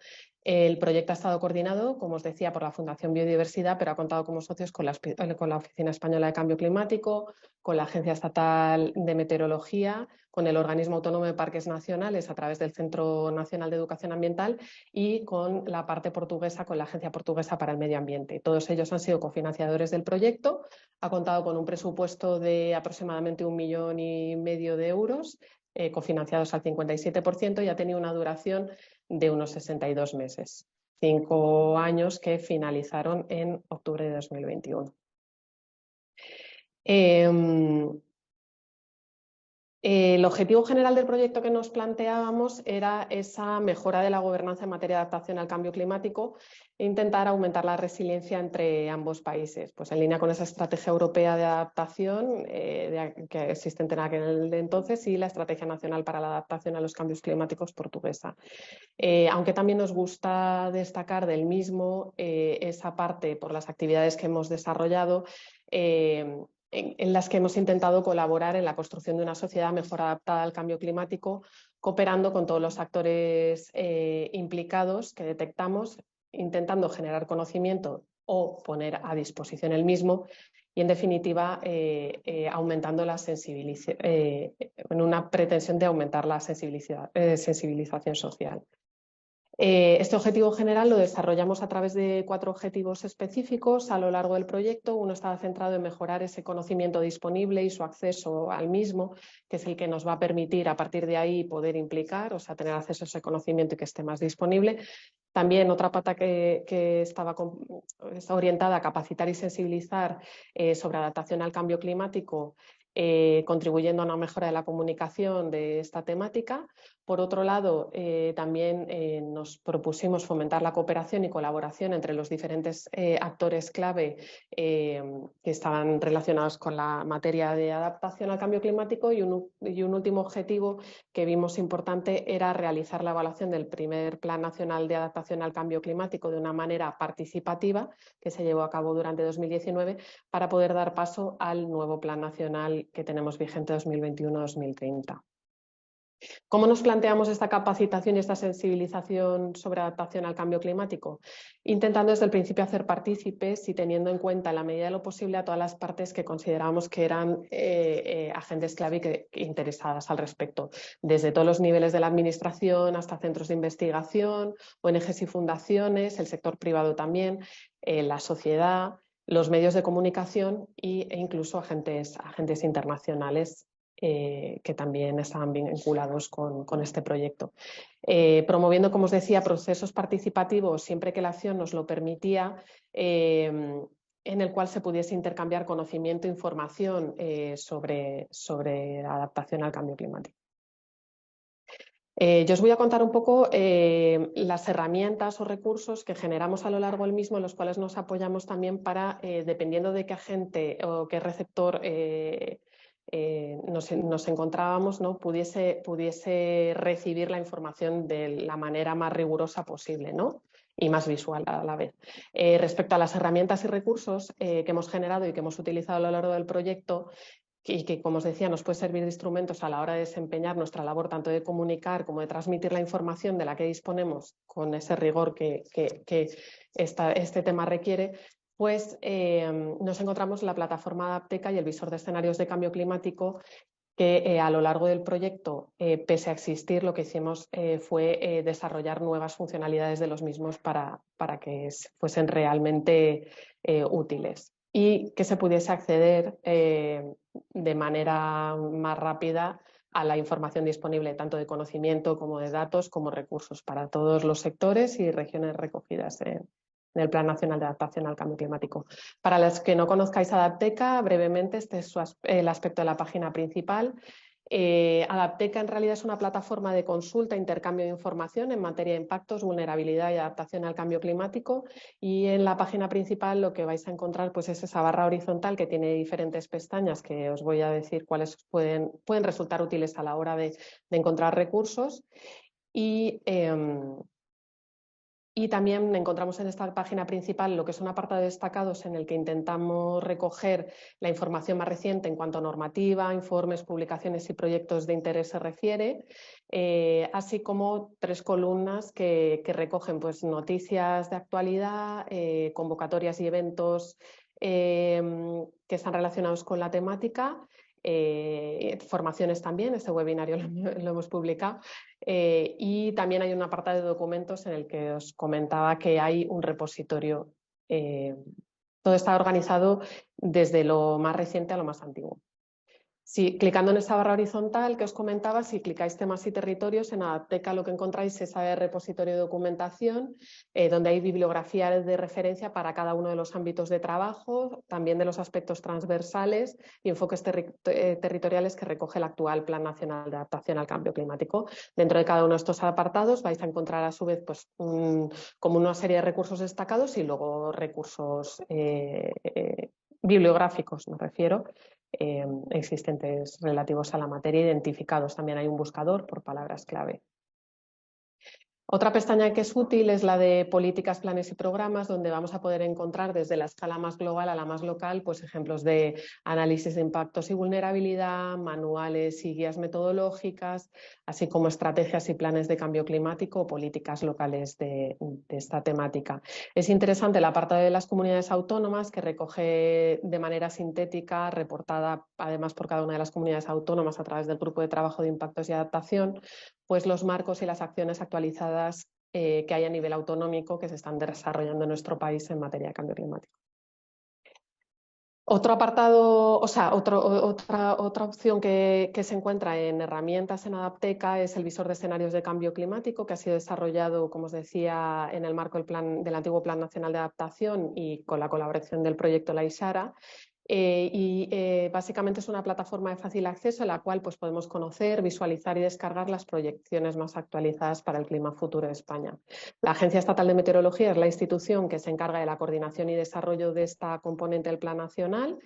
El proyecto ha estado coordinado, como os decía, por la Fundación Biodiversidad, pero ha contado como socios con la Oficina Española de Cambio Climático, con la Agencia Estatal de Meteorología, con el Organismo Autónomo de Parques Nacionales a través del Centro Nacional de Educación Ambiental y con la parte portuguesa, con la Agencia Portuguesa para el Medio Ambiente. Todos ellos han sido cofinanciadores del proyecto, ha contado con un presupuesto de aproximadamente 1,5 millones de euros, cofinanciados al 57%, y ha tenido una duración de unos 62 meses, 5 años que finalizaron en octubre de 2021. El objetivo general del proyecto que nos planteábamos era esa mejora de la gobernanza en materia de adaptación al cambio climático e intentar aumentar la resiliencia entre ambos países, en línea con esa estrategia europea de adaptación que existente en aquel entonces y la Estrategia Nacional para la Adaptación a los Cambios Climáticos portuguesa. Aunque también nos gusta destacar del mismo esa parte por las actividades que hemos desarrollado en las que hemos intentado colaborar en la construcción de una sociedad mejor adaptada al cambio climático, cooperando con todos los actores implicados que detectamos, intentando generar conocimiento o poner a disposición el mismo y, en definitiva, aumentando la sensibilización, en una pretensión de aumentar la sensibilización social. Este objetivo general lo desarrollamos a través de 4 objetivos específicos a lo largo del proyecto. Uno estaba centrado en mejorar ese conocimiento disponible y su acceso al mismo, que es el que nos va a permitir a partir de ahí poder implicar, tener acceso a ese conocimiento y que esté más disponible. También otra pata que está orientada a capacitar y sensibilizar sobre adaptación al cambio climático, contribuyendo a una mejora de la comunicación de esta temática. Por otro lado, también nos propusimos fomentar la cooperación y colaboración entre los diferentes actores clave que estaban relacionados con la materia de adaptación al cambio climático, y un último objetivo que vimos importante era realizar la evaluación del primer Plan Nacional de Adaptación al Cambio Climático de una manera participativa, que se llevó a cabo durante 2019, para poder dar paso al nuevo Plan Nacional que tenemos vigente 2021-2030. ¿Cómo nos planteamos esta capacitación y esta sensibilización sobre adaptación al cambio climático? Intentando desde el principio hacer partícipes y teniendo en cuenta en la medida de lo posible a todas las partes que considerábamos que eran agentes clave y interesadas al respecto, desde todos los niveles de la administración hasta centros de investigación, ONGs y fundaciones, el sector privado también, la sociedad, los medios de comunicación e incluso agentes internacionales que también estaban vinculados con este proyecto. Promoviendo, como os decía, procesos participativos siempre que la acción nos lo permitía, en el cual se pudiese intercambiar conocimiento e información sobre la adaptación al cambio climático. Yo os voy a contar un poco las herramientas o recursos que generamos a lo largo del mismo, en los cuales nos apoyamos también para, dependiendo de qué agente o qué receptor nos encontrábamos, pudiese recibir la información de la manera más rigurosa posible, y más visual a la vez. Respecto a las herramientas y recursos que hemos generado y que hemos utilizado a lo largo del proyecto, y que, como os decía, nos puede servir de instrumentos a la hora de desempeñar nuestra labor, tanto de comunicar como de transmitir la información de la que disponemos con ese rigor que este tema requiere, pues nos encontramos la plataforma Adapteca y el visor de escenarios de cambio climático, que a lo largo del proyecto, pese a existir, lo que hicimos fue desarrollar nuevas funcionalidades de los mismos para que fuesen realmente útiles y que se pudiese acceder de manera más rápida a la información disponible, tanto de conocimiento como de datos, como recursos para todos los sectores y regiones recogidas en el Plan Nacional de Adaptación al Cambio Climático. Para los que no conozcáis Adapteca, brevemente, este es el aspecto de la página principal. Adapteca en realidad es una plataforma de consulta e intercambio de información en materia de impactos, vulnerabilidad y adaptación al cambio climático, y en la página principal lo que vais a encontrar pues, es esa barra horizontal que tiene diferentes pestañas que os voy a decir cuáles pueden resultar útiles a la hora de encontrar recursos. Y también encontramos en esta página principal lo que es un apartado de destacados en el que intentamos recoger la información más reciente en cuanto a normativa, informes, publicaciones y proyectos de interés se refiere, así como 3 columnas que recogen pues, noticias de actualidad, convocatorias y eventos que están relacionados con la temática, formaciones también, este webinario lo hemos publicado, y también hay un apartado de documentos en el que os comentaba que hay un repositorio. Todo está organizado desde lo más reciente a lo más antiguo. Si, clicando en esa barra horizontal que os comentaba, si clicáis temas y territorios, en Adapteca lo que encontráis es el repositorio de documentación, donde hay bibliografía de referencia para cada uno de los ámbitos de trabajo, también de los aspectos transversales y enfoques territoriales que recoge el actual Plan Nacional de Adaptación al Cambio Climático. Dentro de cada uno de estos apartados vais a encontrar a su vez pues, como una serie de recursos destacados y luego recursos bibliográficos, me refiero, existentes relativos a la materia, identificados. También hay un buscador por palabras clave. Otra pestaña que es útil es la de políticas, planes y programas, donde vamos a poder encontrar desde la escala más global a la más local pues ejemplos de análisis de impactos y vulnerabilidad, manuales y guías metodológicas, así como estrategias y planes de cambio climático o políticas locales de esta temática. Es interesante el apartado de las comunidades autónomas, que recoge de manera sintética, reportada además por cada una de las comunidades autónomas a través del Grupo de Trabajo de Impactos y Adaptación, pues los marcos y las acciones actualizadas que hay a nivel autonómico que se están desarrollando en nuestro país en materia de cambio climático. Otro apartado, o sea, otra opción que se encuentra en herramientas en Adapteca es el visor de escenarios de cambio climático, que ha sido desarrollado, como os decía, en el marco del antiguo Plan Nacional de Adaptación y con la colaboración del proyecto La Ishara. Básicamente es una plataforma de fácil acceso en la cual pues, podemos conocer, visualizar y descargar las proyecciones más actualizadas para el clima futuro de España. La Agencia Estatal de Meteorología es la institución que se encarga de la coordinación y desarrollo de esta componente del Plan Nacional.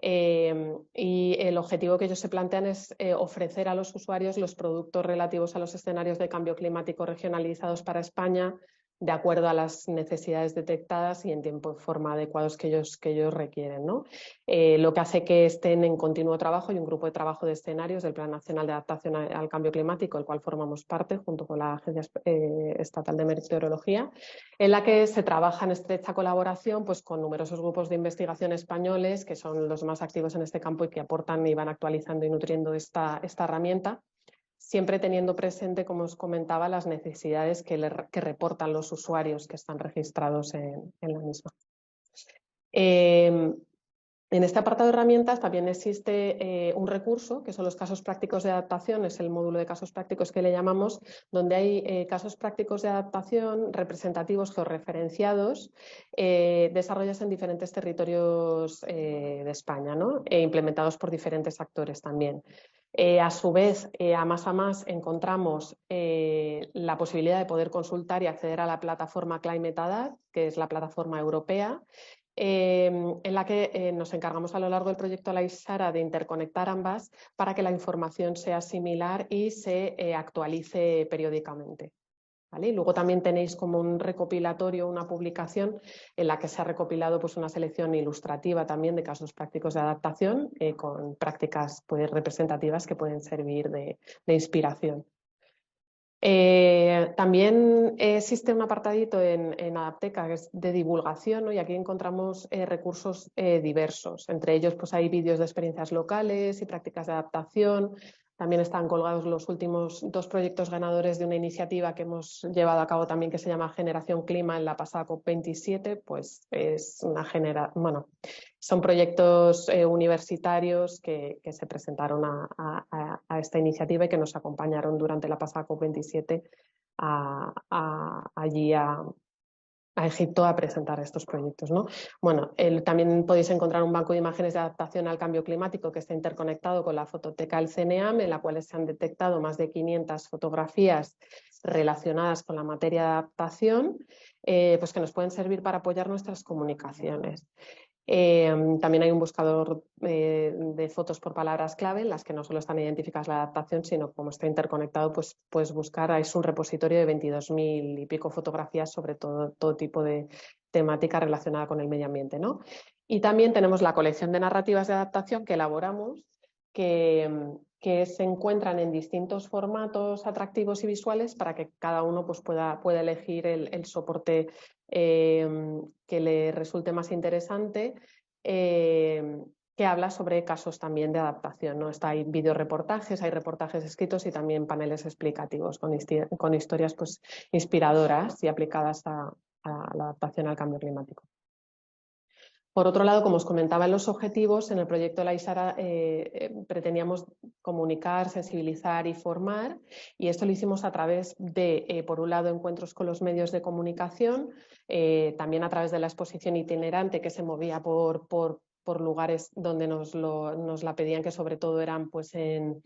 Y el objetivo que ellos se plantean es ofrecer a los usuarios los productos relativos a los escenarios de cambio climático regionalizados para España, de acuerdo a las necesidades detectadas y en tiempo y forma adecuados que ellos requieren, ¿no? Lo que hace que estén en continuo trabajo y un grupo de trabajo de escenarios del Plan Nacional de Adaptación al Cambio Climático, el cual formamos parte junto con la Agencia Estatal de Meteorología, en la que se trabaja en estrecha colaboración pues, con numerosos grupos de investigación españoles, que son los más activos en este campo y que aportan y van actualizando y nutriendo esta herramienta, siempre teniendo presente, como os comentaba, las necesidades que reportan los usuarios que están registrados en la misma. En este apartado de herramientas también existe un recurso, que son los casos prácticos de adaptación, es el módulo de casos prácticos que le llamamos, donde hay casos prácticos de adaptación representativos georreferenciados, desarrollados en diferentes territorios de España, ¿no? Implementados por diferentes actores también. A su vez, a más encontramos la posibilidad de poder consultar y acceder a la plataforma Climate Adapt, que es la plataforma europea, en la que nos encargamos a lo largo del proyecto La Ishara de interconectar ambas para que la información sea similar y se actualice periódicamente. ¿Vale? Y luego también tenéis como un recopilatorio, una publicación en la que se ha recopilado pues, una selección ilustrativa también de casos prácticos de adaptación con prácticas pues, representativas que pueden servir de inspiración. También existe un apartadito en Adapteca que es de divulgación, ¿no? Y aquí encontramos recursos diversos. Entre ellos pues, hay vídeos de experiencias locales y prácticas de adaptación. También están colgados los últimos 2 proyectos ganadores de una iniciativa que hemos llevado a cabo también que se llama Generación Clima en la pasada COP27. Pues es una son proyectos universitarios que se presentaron a esta iniciativa y que nos acompañaron durante la pasada COP27 allí a Egipto a presentar estos proyectos, ¿no? Bueno, también podéis encontrar un banco de imágenes de adaptación al cambio climático que está interconectado con la fototeca del CNEAM, en la cual se han detectado más de 500 fotografías relacionadas con la materia de adaptación, pues que nos pueden servir para apoyar nuestras comunicaciones. También hay un buscador de fotos por palabras clave en las que no solo están identificadas la adaptación, sino como está interconectado, pues puedes buscar, es un repositorio de 22.000 y pico fotografías sobre todo tipo de temática relacionada con el medio ambiente, ¿no? Y también tenemos la colección de narrativas de adaptación que elaboramos, que se encuentran en distintos formatos atractivos y visuales para que cada uno pues, pueda elegir el soporte que le resulte más interesante, que habla sobre casos también de adaptación, ¿no? Hay videoreportajes, hay reportajes escritos y también paneles explicativos con historias pues, inspiradoras y aplicadas a la adaptación al cambio climático. Por otro lado, como os comentaba en los objetivos, en el proyecto La Isara pretendíamos comunicar, sensibilizar y formar, y esto lo hicimos a través de, por un lado, encuentros con los medios de comunicación, también a través de la exposición itinerante que se movía por lugares donde nos la pedían, que sobre todo eran pues, en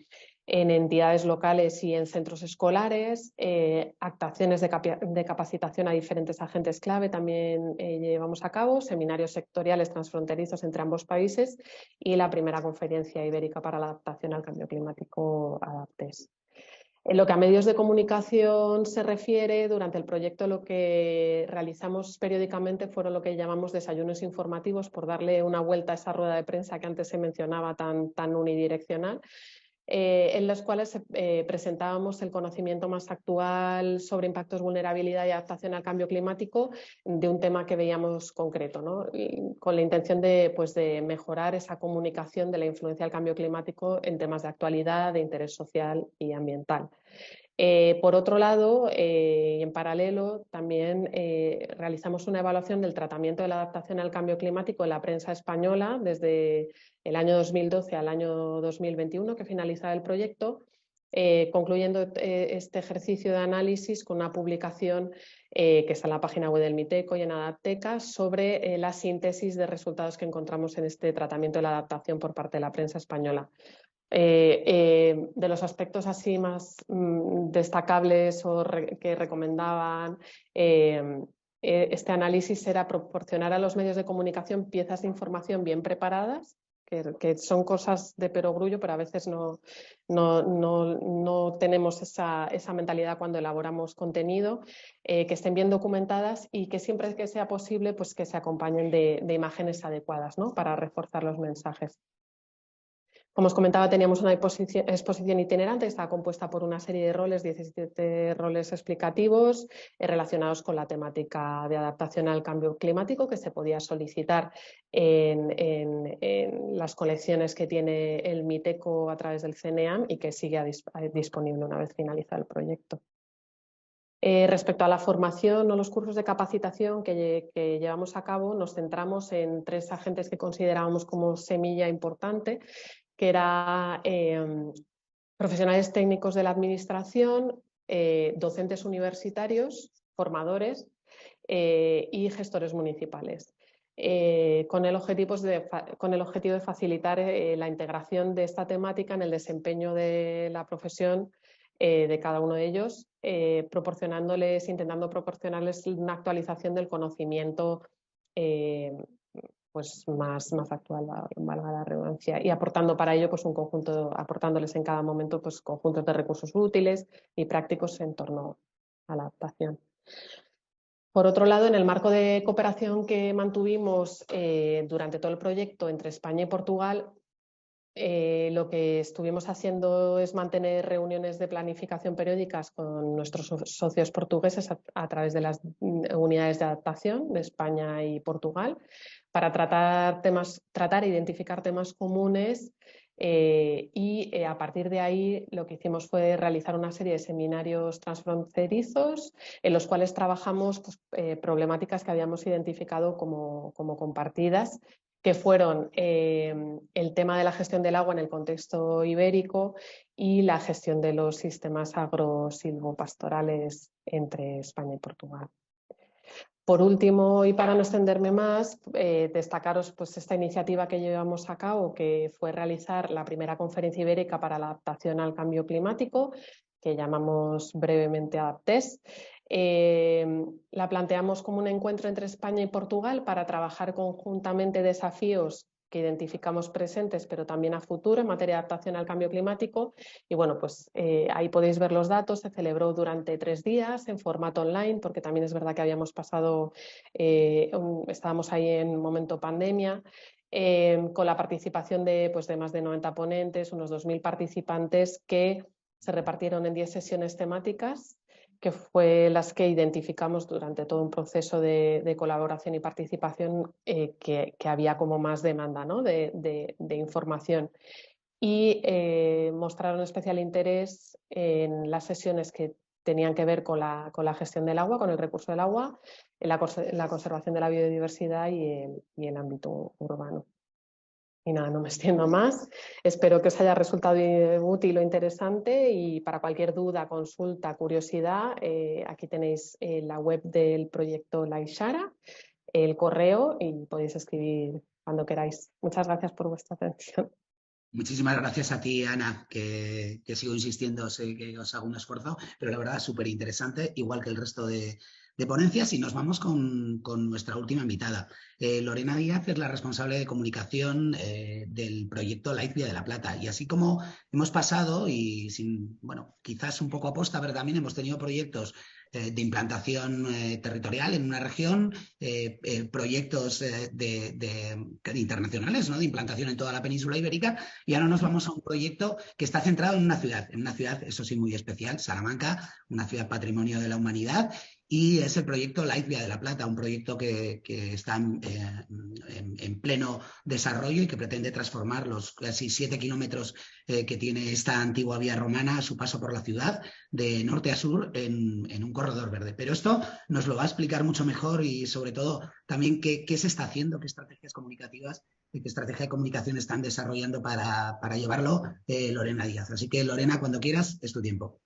entidades locales y en centros escolares, actuaciones de capacitación a diferentes agentes clave también llevamos a cabo, seminarios sectoriales transfronterizos entre ambos países y la primera conferencia ibérica para la adaptación al cambio climático, ADAPTES. En lo que a medios de comunicación se refiere, durante el proyecto lo que realizamos periódicamente fueron lo que llamamos desayunos informativos, por darle una vuelta a esa rueda de prensa que antes se mencionaba tan unidireccional, en los cuales presentábamos el conocimiento más actual sobre impactos, vulnerabilidad y adaptación al cambio climático de un tema que veíamos concreto, ¿no? Y con la intención de mejorar esa comunicación de la influencia del cambio climático en temas de actualidad, de interés social y ambiental. Por otro lado, y en paralelo, también realizamos una evaluación del tratamiento de la adaptación al cambio climático en la prensa española desde el año 2012 al año 2021, que finalizaba el proyecto, concluyendo este ejercicio de análisis con una publicación que está en la página web del MITECO y en Adapteca sobre la síntesis de resultados que encontramos en este tratamiento de la adaptación por parte de la prensa española. De los aspectos así más destacables o que recomendaban este análisis era proporcionar a los medios de comunicación piezas de información bien preparadas, que son cosas de perogrullo, pero a veces no tenemos esa mentalidad cuando elaboramos contenido, que estén bien documentadas y que siempre que sea posible pues que se acompañen de imágenes adecuadas, ¿no? Para reforzar los mensajes. Como os comentaba, teníamos una exposición itinerante que estaba compuesta por una serie de roles, 17 roles explicativos relacionados con la temática de adaptación al cambio climático, que se podía solicitar en las colecciones que tiene el MITECO a través del CNEAM y que sigue disponible una vez finalizado el proyecto. Respecto a la formación o los cursos de capacitación que llevamos a cabo, nos centramos en 3 agentes que considerábamos como semilla importante, que eran profesionales técnicos de la administración, docentes universitarios, formadores y gestores municipales, con el objetivo de facilitar la integración de esta temática en el desempeño de la profesión de cada uno de ellos, intentando proporcionarles una actualización del conocimiento pues más actual, valga la redundancia, y aportando para ello pues aportándoles en cada momento pues conjuntos de recursos útiles y prácticos en torno a la adaptación. Por otro lado, en el marco de cooperación que mantuvimos durante todo el proyecto entre España y Portugal, lo que estuvimos haciendo es mantener reuniones de planificación periódicas con nuestros socios portugueses a través de las unidades de adaptación de España y Portugal para tratar e identificar temas comunes y a partir de ahí lo que hicimos fue realizar una serie de seminarios transfronterizos en los cuales trabajamos pues, problemáticas que habíamos identificado como compartidas, que fueron el tema de la gestión del agua en el contexto ibérico y la gestión de los sistemas agrosilvopastorales entre España y Portugal. Por último, y para no extenderme más, destacaros pues, esta iniciativa que llevamos a cabo, que fue realizar la primera conferencia ibérica para la adaptación al cambio climático, que llamamos brevemente ADAPTES. La planteamos como un encuentro entre España y Portugal para trabajar conjuntamente desafíos que identificamos presentes, pero también a futuro en materia de adaptación al cambio climático. Y bueno, pues ahí podéis ver los datos. Se celebró durante 3 días en formato online, porque también es verdad que habíamos pasado, estábamos ahí en momento pandemia, con la participación de más de 90 ponentes, unos 2000 participantes que se repartieron en 10 sesiones temáticas, que fue las que identificamos durante todo un proceso de colaboración y participación que había como más demanda, ¿no? de información. Y mostraron especial interés en las sesiones que tenían que ver con la gestión del agua, con el recurso del agua, en la conservación de la biodiversidad y el ámbito urbano. Y nada, no me extiendo más. Espero que os haya resultado útil o interesante y para cualquier duda, consulta, curiosidad, aquí tenéis la web del proyecto La Ishara, el correo y podéis escribir cuando queráis. Muchas gracias por vuestra atención. Muchísimas gracias a ti, Ana, que sigo insistiendo, sé que os hago un esfuerzo, pero la verdad es súper interesante, igual que el resto de ponencias, y nos vamos con nuestra última invitada. Lorena Díaz es la responsable de comunicación del proyecto Life Vía de la Plata, y así como hemos pasado, y quizás un poco aposta, pero también hemos tenido proyectos de implantación territorial en una región, proyectos internacionales, ¿no? De implantación en toda la península ibérica, y ahora nos vamos a un proyecto que está centrado en una ciudad, eso sí, muy especial, Salamanca, una ciudad patrimonio de la humanidad, y es el proyecto Life Vía de la Plata, un proyecto que está en pleno desarrollo y que pretende transformar los casi 7 kilómetros que tiene esta antigua vía romana a su paso por la ciudad, de norte a sur, en un corredor verde. Pero esto nos lo va a explicar mucho mejor y sobre todo también qué se está haciendo, qué estrategias comunicativas y qué estrategia de comunicación están desarrollando para llevarlo Lorena Díaz. Así que, Lorena, cuando quieras, es tu tiempo.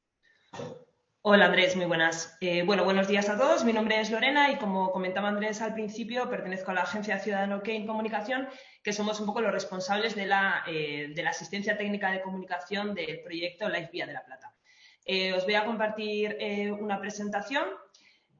Hola Andrés, muy buenas. Buenos días a todos. Mi nombre es Lorena y como comentaba Andrés al principio, pertenezco a la Agencia Ciudadano Kane Comunicación, que somos un poco los responsables de la asistencia técnica de comunicación del proyecto Life Vía de la Plata. Os voy a compartir una presentación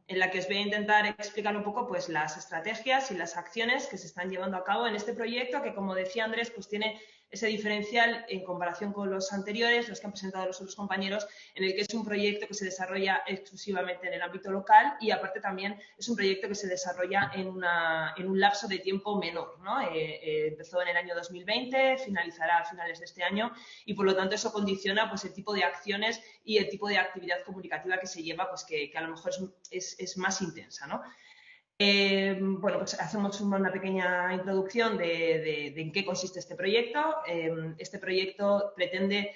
en la que os voy a intentar explicar un poco pues, las estrategias y las acciones que se están llevando a cabo en este proyecto, que como decía Andrés, pues tiene ese diferencial en comparación con los anteriores, los que han presentado los otros compañeros, en el que es un proyecto que se desarrolla exclusivamente en el ámbito local y aparte también es un proyecto que se desarrolla en un lapso de tiempo menor, ¿no? Empezó en el año 2020, finalizará a finales de este año y por lo tanto eso condiciona pues, el tipo de acciones y el tipo de actividad comunicativa que se lleva, pues que a lo mejor es más intensa, ¿no? Pues hacemos una pequeña introducción de en qué consiste este proyecto. Este proyecto pretende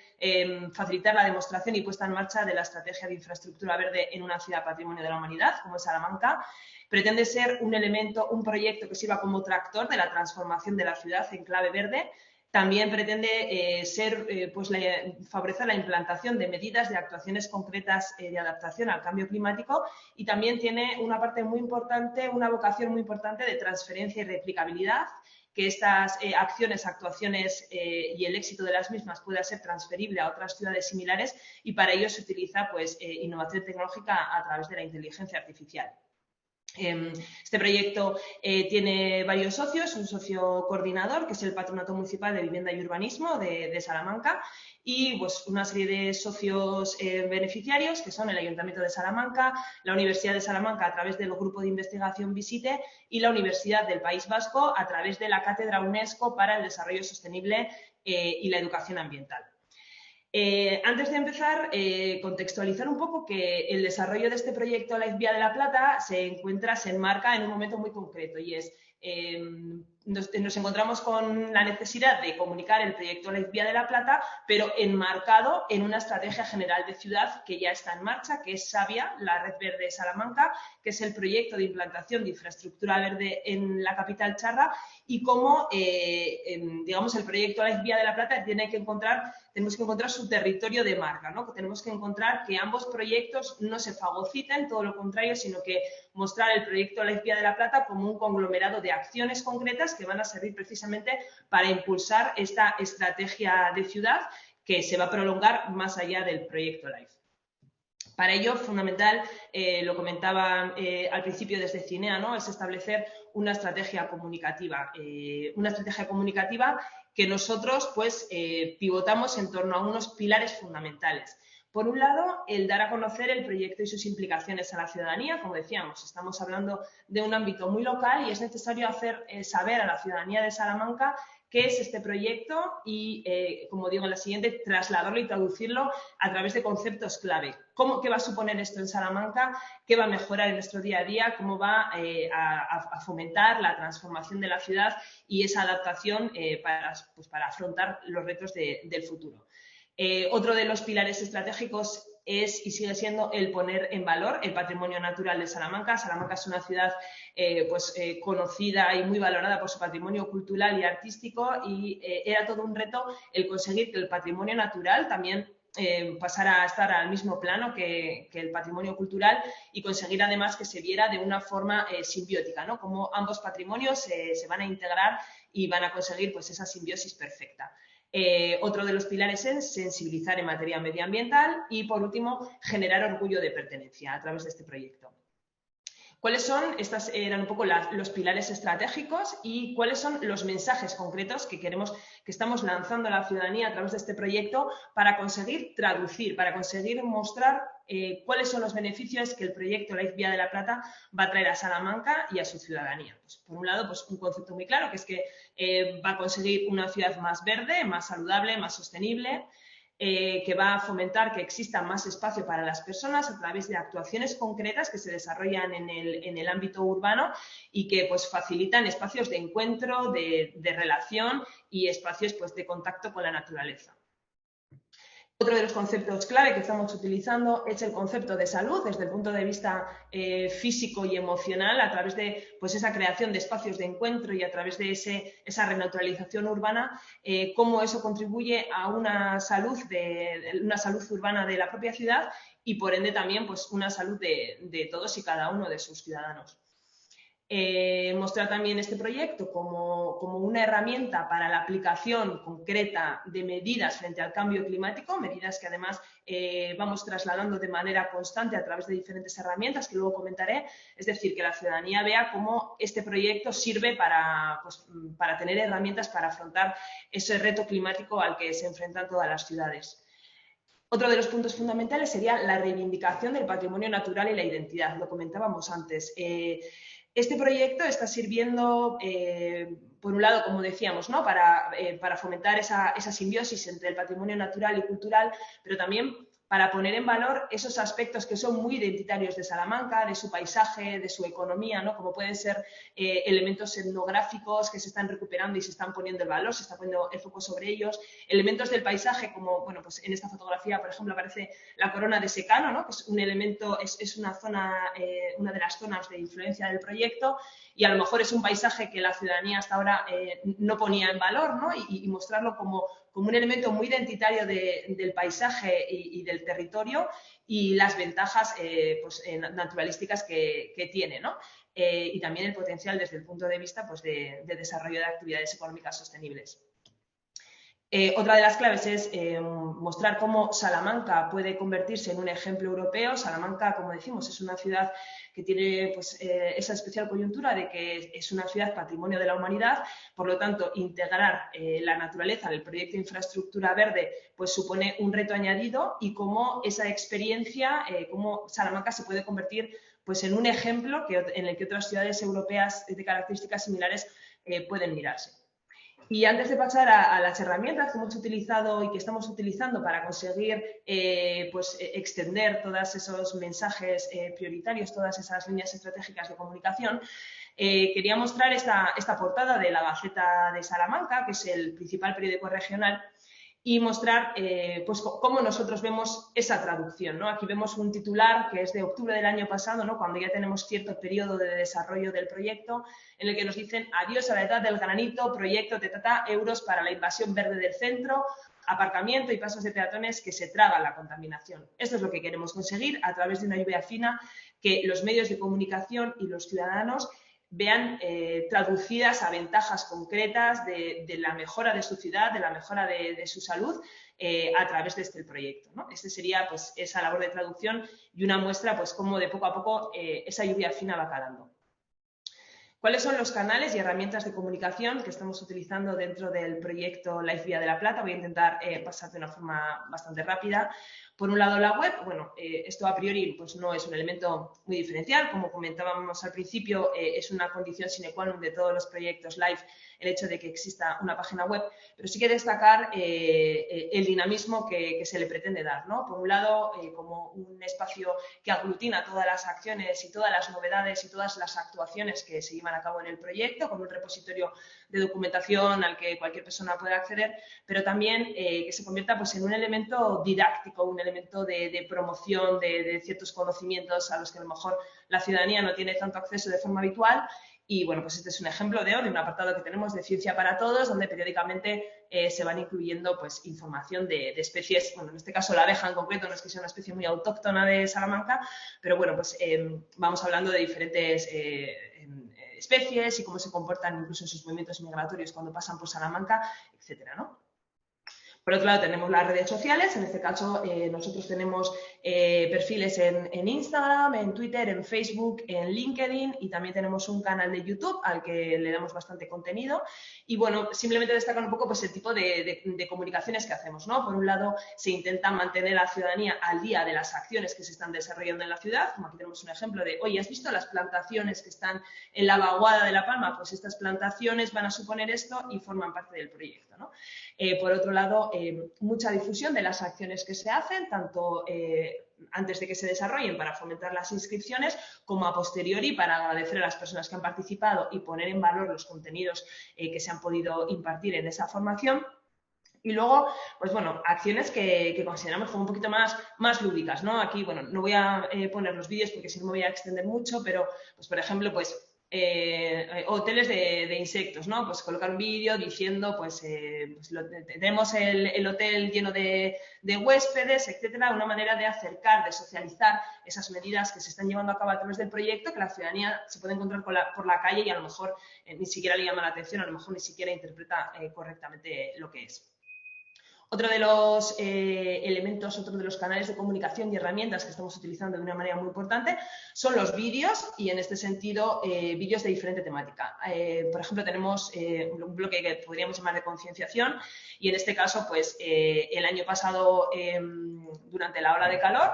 facilitar la demostración y puesta en marcha de la estrategia de infraestructura verde en una ciudad patrimonio de la humanidad, como es Salamanca. Pretende ser un proyecto que sirva como tractor de la transformación de la ciudad en clave verde. También pretende favorecer la implantación de medidas de actuaciones concretas de adaptación al cambio climático y también tiene una parte muy importante, una vocación muy importante de transferencia y replicabilidad, que estas actuaciones y el éxito de las mismas pueda ser transferible a otras ciudades similares y para ello se utiliza pues, innovación tecnológica a través de la inteligencia artificial. Este proyecto tiene varios socios, un socio coordinador, que es el Patronato Municipal de Vivienda y Urbanismo de Salamanca, y pues, una serie de socios beneficiarios, que son el Ayuntamiento de Salamanca, la Universidad de Salamanca a través del Grupo de Investigación Visite y la Universidad del País Vasco a través de la Cátedra UNESCO para el Desarrollo Sostenible y la Educación Ambiental. Antes de empezar, contextualizar un poco que el desarrollo de este proyecto Life Vía de la Plata se enmarca en un momento muy concreto, y es nos encontramos con la necesidad de comunicar el proyecto Life Vía de la Plata, pero enmarcado en una estrategia general de ciudad que ya está en marcha, que es Savia, la Red Verde de Salamanca, que es el proyecto de implantación de infraestructura verde en la capital charra, y cómo, digamos, el proyecto Life Vía de la Plata tenemos que encontrar su territorio de marca, ¿no? Tenemos que encontrar que ambos proyectos no se fagociten, todo lo contrario, sino que mostrar el proyecto Life Vía de la Plata como un conglomerado de acciones concretas que van a servir precisamente para impulsar esta estrategia de ciudad que se va a prolongar más allá del proyecto Life. Para ello, fundamental, lo comentaba al principio desde Cinea, ¿no? Es establecer una estrategia comunicativa que nosotros pues, pivotamos en torno a unos pilares fundamentales. Por un lado, el dar a conocer el proyecto y sus implicaciones a la ciudadanía. Como decíamos, estamos hablando de un ámbito muy local y es necesario hacer saber a la ciudadanía de Salamanca qué es este proyecto y, como digo en la siguiente, trasladarlo y traducirlo a través de conceptos clave. ¿Qué va a suponer esto en Salamanca? ¿Qué va a mejorar en nuestro día a día? ¿Cómo va a fomentar la transformación de la ciudad y esa adaptación para afrontar los retos del futuro? Otro de los pilares estratégicos es y sigue siendo el poner en valor el patrimonio natural de Salamanca. Salamanca es una ciudad conocida y muy valorada por su patrimonio cultural y artístico, y era todo un reto el conseguir que el patrimonio natural también pasara a estar al mismo plano que el patrimonio cultural, y conseguir además que se viera de una forma simbiótica, ¿no? Como ambos patrimonios se van a integrar y van a conseguir pues, esa simbiosis perfecta. Otro de los pilares es sensibilizar en materia medioambiental y, por último, generar orgullo de pertenencia a través de este proyecto. ¿Cuáles son? Estos eran un poco los pilares estratégicos, y cuáles son los mensajes concretos que estamos lanzando a la ciudadanía a través de este proyecto para conseguir traducir, para conseguir mostrar cuáles son los beneficios que el proyecto Life Vía de la Plata va a traer a Salamanca y a su ciudadanía. Pues, por un lado, pues, un concepto muy claro, que es que va a conseguir una ciudad más verde, más saludable, más sostenible, que va a fomentar que exista más espacio para las personas a través de actuaciones concretas que se desarrollan en el ámbito urbano y que pues, facilitan espacios de encuentro, de relación y espacios pues, de contacto con la naturaleza. Otro de los conceptos clave que estamos utilizando es el concepto de salud desde el punto de vista físico y emocional, a través de pues, esa creación de espacios de encuentro y a través de esa renaturalización urbana, cómo eso contribuye a una salud urbana de la propia ciudad y, por ende, también pues, una salud de todos y cada uno de sus ciudadanos. Mostrar también este proyecto como una herramienta para la aplicación concreta de medidas frente al cambio climático, medidas que además vamos trasladando de manera constante a través de diferentes herramientas que luego comentaré. Es decir, que la ciudadanía vea cómo este proyecto sirve para tener herramientas para afrontar ese reto climático al que se enfrentan todas las ciudades. Otro de los puntos fundamentales sería la reivindicación del patrimonio natural y la identidad. Lo comentábamos antes. Este proyecto está sirviendo, por un lado, como decíamos, ¿no? para fomentar esa simbiosis entre el patrimonio natural y cultural, pero también para poner en valor esos aspectos que son muy identitarios de Salamanca, de su paisaje, de su economía, ¿no? Como pueden ser elementos etnográficos que se están recuperando y se están poniendo en valor, se está poniendo el foco sobre ellos, elementos del paisaje como, bueno, pues en esta fotografía, por ejemplo, aparece la corona de secano, ¿no? Que es un elemento, es una zona, una de las zonas de influencia del proyecto, y a lo mejor es un paisaje que la ciudadanía hasta ahora no ponía en valor, ¿no? Y mostrarlo como un elemento muy identitario del paisaje y del territorio y las ventajas naturalísticas que tiene, ¿no? Y también el potencial desde el punto de vista pues, de desarrollo de actividades económicas sostenibles. Otra de las claves es mostrar cómo Salamanca puede convertirse en un ejemplo europeo. Salamanca, como decimos, es una ciudad que tiene pues, esa especial coyuntura de que es una ciudad patrimonio de la humanidad, por lo tanto, integrar la naturaleza en el proyecto de infraestructura verde pues, supone un reto añadido y cómo esa experiencia, cómo Salamanca se puede convertir pues, en un ejemplo en el que otras ciudades europeas de características similares pueden mirarse. Y antes de pasar a las herramientas que hemos utilizado y que estamos utilizando para conseguir pues, extender todos esos mensajes prioritarios, todas esas líneas estratégicas de comunicación, quería mostrar esta portada de la Gaceta de Salamanca, que es el principal periódico regional, y mostrar pues, cómo nosotros vemos esa traducción, ¿no? Aquí vemos un titular que es de octubre del año pasado, ¿no? Cuando ya tenemos cierto periodo de desarrollo del proyecto, en el que nos dicen adiós a la edad del granito, proyecto de euros para la invasión verde del centro, aparcamiento y pasos de peatones que se tragan la contaminación. Esto es lo que queremos conseguir a través de una lluvia fina que los medios de comunicación y los ciudadanos vean traducidas a ventajas concretas de la mejora de su ciudad, de la mejora de su salud a través de este proyecto, ¿no? Este sería pues, esa labor de traducción y una muestra pues, cómo de poco a poco esa lluvia fina va calando. ¿Cuáles son los canales y herramientas de comunicación que estamos utilizando dentro del proyecto Life Vía de la Plata? Voy a intentar pasar de una forma bastante rápida. Por un lado, la web. Bueno, esto a priori pues, no es un elemento muy diferencial. Como comentábamos al principio, es una condición sine qua non de todos los proyectos Life el hecho de que exista una página web, pero sí que destacar el dinamismo que se le pretende dar, ¿no? Por un lado, como un espacio que aglutina todas las acciones y todas las novedades y todas las actuaciones que se llevan a cabo en el proyecto, con un repositorio de documentación al que cualquier persona pueda acceder, pero también que se convierta pues, en un elemento didáctico, un elemento de promoción de ciertos conocimientos a los que a lo mejor la ciudadanía no tiene tanto acceso de forma habitual. Y bueno, pues este es un ejemplo de un apartado que tenemos de Ciencia para Todos, donde periódicamente se van incluyendo pues, información de especies, bueno, en este caso la abeja en concreto, no es que sea una especie muy autóctona de Salamanca, pero bueno, pues vamos hablando de diferentes especies y cómo se comportan incluso en sus movimientos migratorios cuando pasan por Salamanca, etcétera, ¿no? Por otro lado, tenemos las redes sociales. En este caso, nosotros tenemos perfiles en Instagram, en Twitter, en Facebook, en LinkedIn y también tenemos un canal de YouTube al que le damos bastante contenido. Y bueno, simplemente destacar un poco pues, el tipo de comunicaciones que hacemos, ¿no? Por un lado, se intenta mantener a la ciudadanía al día de las acciones que se están desarrollando en la ciudad. Como aquí tenemos un ejemplo de, oye, ¿has visto las plantaciones que están en la vaguada de La Palma? Pues estas plantaciones van a suponer esto y forman parte del proyecto, ¿no? Por otro lado, mucha difusión de las acciones que se hacen, tanto antes de que se desarrollen para fomentar las inscripciones, como a posteriori para agradecer a las personas que han participado y poner en valor los contenidos que se han podido impartir en esa formación. Y luego, pues bueno, acciones que consideramos como un poquito más lúdicas, ¿no? Aquí, bueno, no voy a poner los vídeos porque si no me voy a extender mucho, pero, pues por ejemplo, pues hoteles de insectos, ¿no? Pues colocar un vídeo diciendo, pues, tenemos el hotel lleno de huéspedes, etcétera, una manera de acercar, de socializar esas medidas que se están llevando a cabo a través del proyecto, que la ciudadanía se puede encontrar por la calle y a lo mejor ni siquiera le llama la atención, a lo mejor ni siquiera interpreta correctamente lo que es. Otro de los elementos, otro de los canales de comunicación y herramientas que estamos utilizando de una manera muy importante son los vídeos y, en este sentido, vídeos de diferente temática. Por ejemplo, tenemos un bloque que podríamos llamar de concienciación y, en este caso, pues, el año pasado, durante la ola de calor,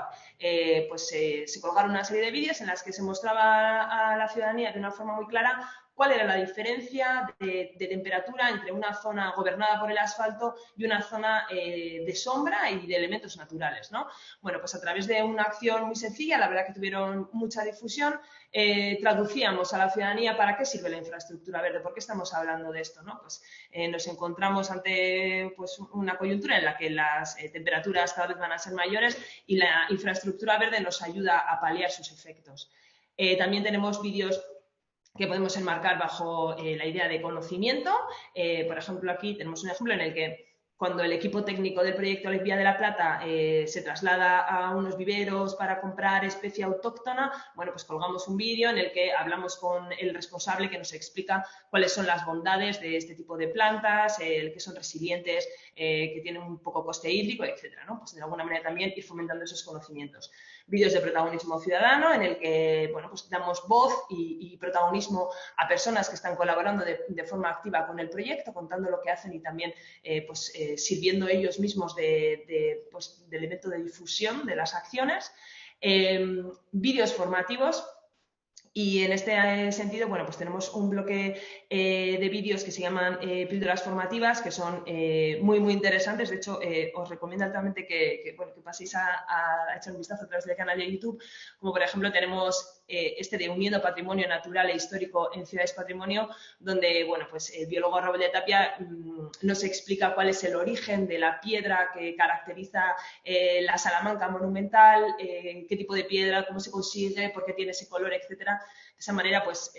pues se colgaron una serie de vídeos en las que se mostraba a la ciudadanía de una forma muy clara cuál era la diferencia de temperatura entre una zona gobernada por el asfalto y una zona de sombra y de elementos naturales, ¿no? Bueno, pues a través de una acción muy sencilla, la verdad que tuvieron mucha difusión, traducíamos a la ciudadanía para qué sirve la infraestructura verde, por qué estamos hablando de esto, ¿no? Pues nos encontramos ante pues, una coyuntura en la que las temperaturas cada vez van a ser mayores y la infraestructura verde nos ayuda a paliar sus efectos. También tenemos vídeos que podemos enmarcar bajo la idea de conocimiento. Por ejemplo, aquí tenemos un ejemplo en el que cuando el equipo técnico del proyecto Life Vía de la Plata se traslada a unos viveros para comprar especie autóctona, bueno, pues colgamos un vídeo en el que hablamos con el responsable que nos explica cuáles son las bondades de este tipo de plantas, que son resilientes, que tienen un poco coste hídrico, etcétera, ¿no? Pues de alguna manera también ir fomentando esos conocimientos. Vídeos de protagonismo ciudadano en el que, bueno, pues damos voz y protagonismo a personas que están colaborando de forma activa con el proyecto, contando lo que hacen y también sirviendo ellos mismos de elemento de difusión de las acciones. Vídeos formativos. Y en este sentido, bueno, pues tenemos un bloque de vídeos que se llaman píldoras formativas, que son muy, muy interesantes. De hecho, os recomiendo altamente que paséis a echar un vistazo a través del canal de YouTube. Como por ejemplo tenemos este de Uniendo Patrimonio Natural e Histórico en Ciudades Patrimonio, donde, bueno, pues el biólogo Raúl de Tapia nos explica cuál es el origen de la piedra que caracteriza la Salamanca monumental, qué tipo de piedra, cómo se consigue, por qué tiene ese color, etcétera. De esa manera, pues,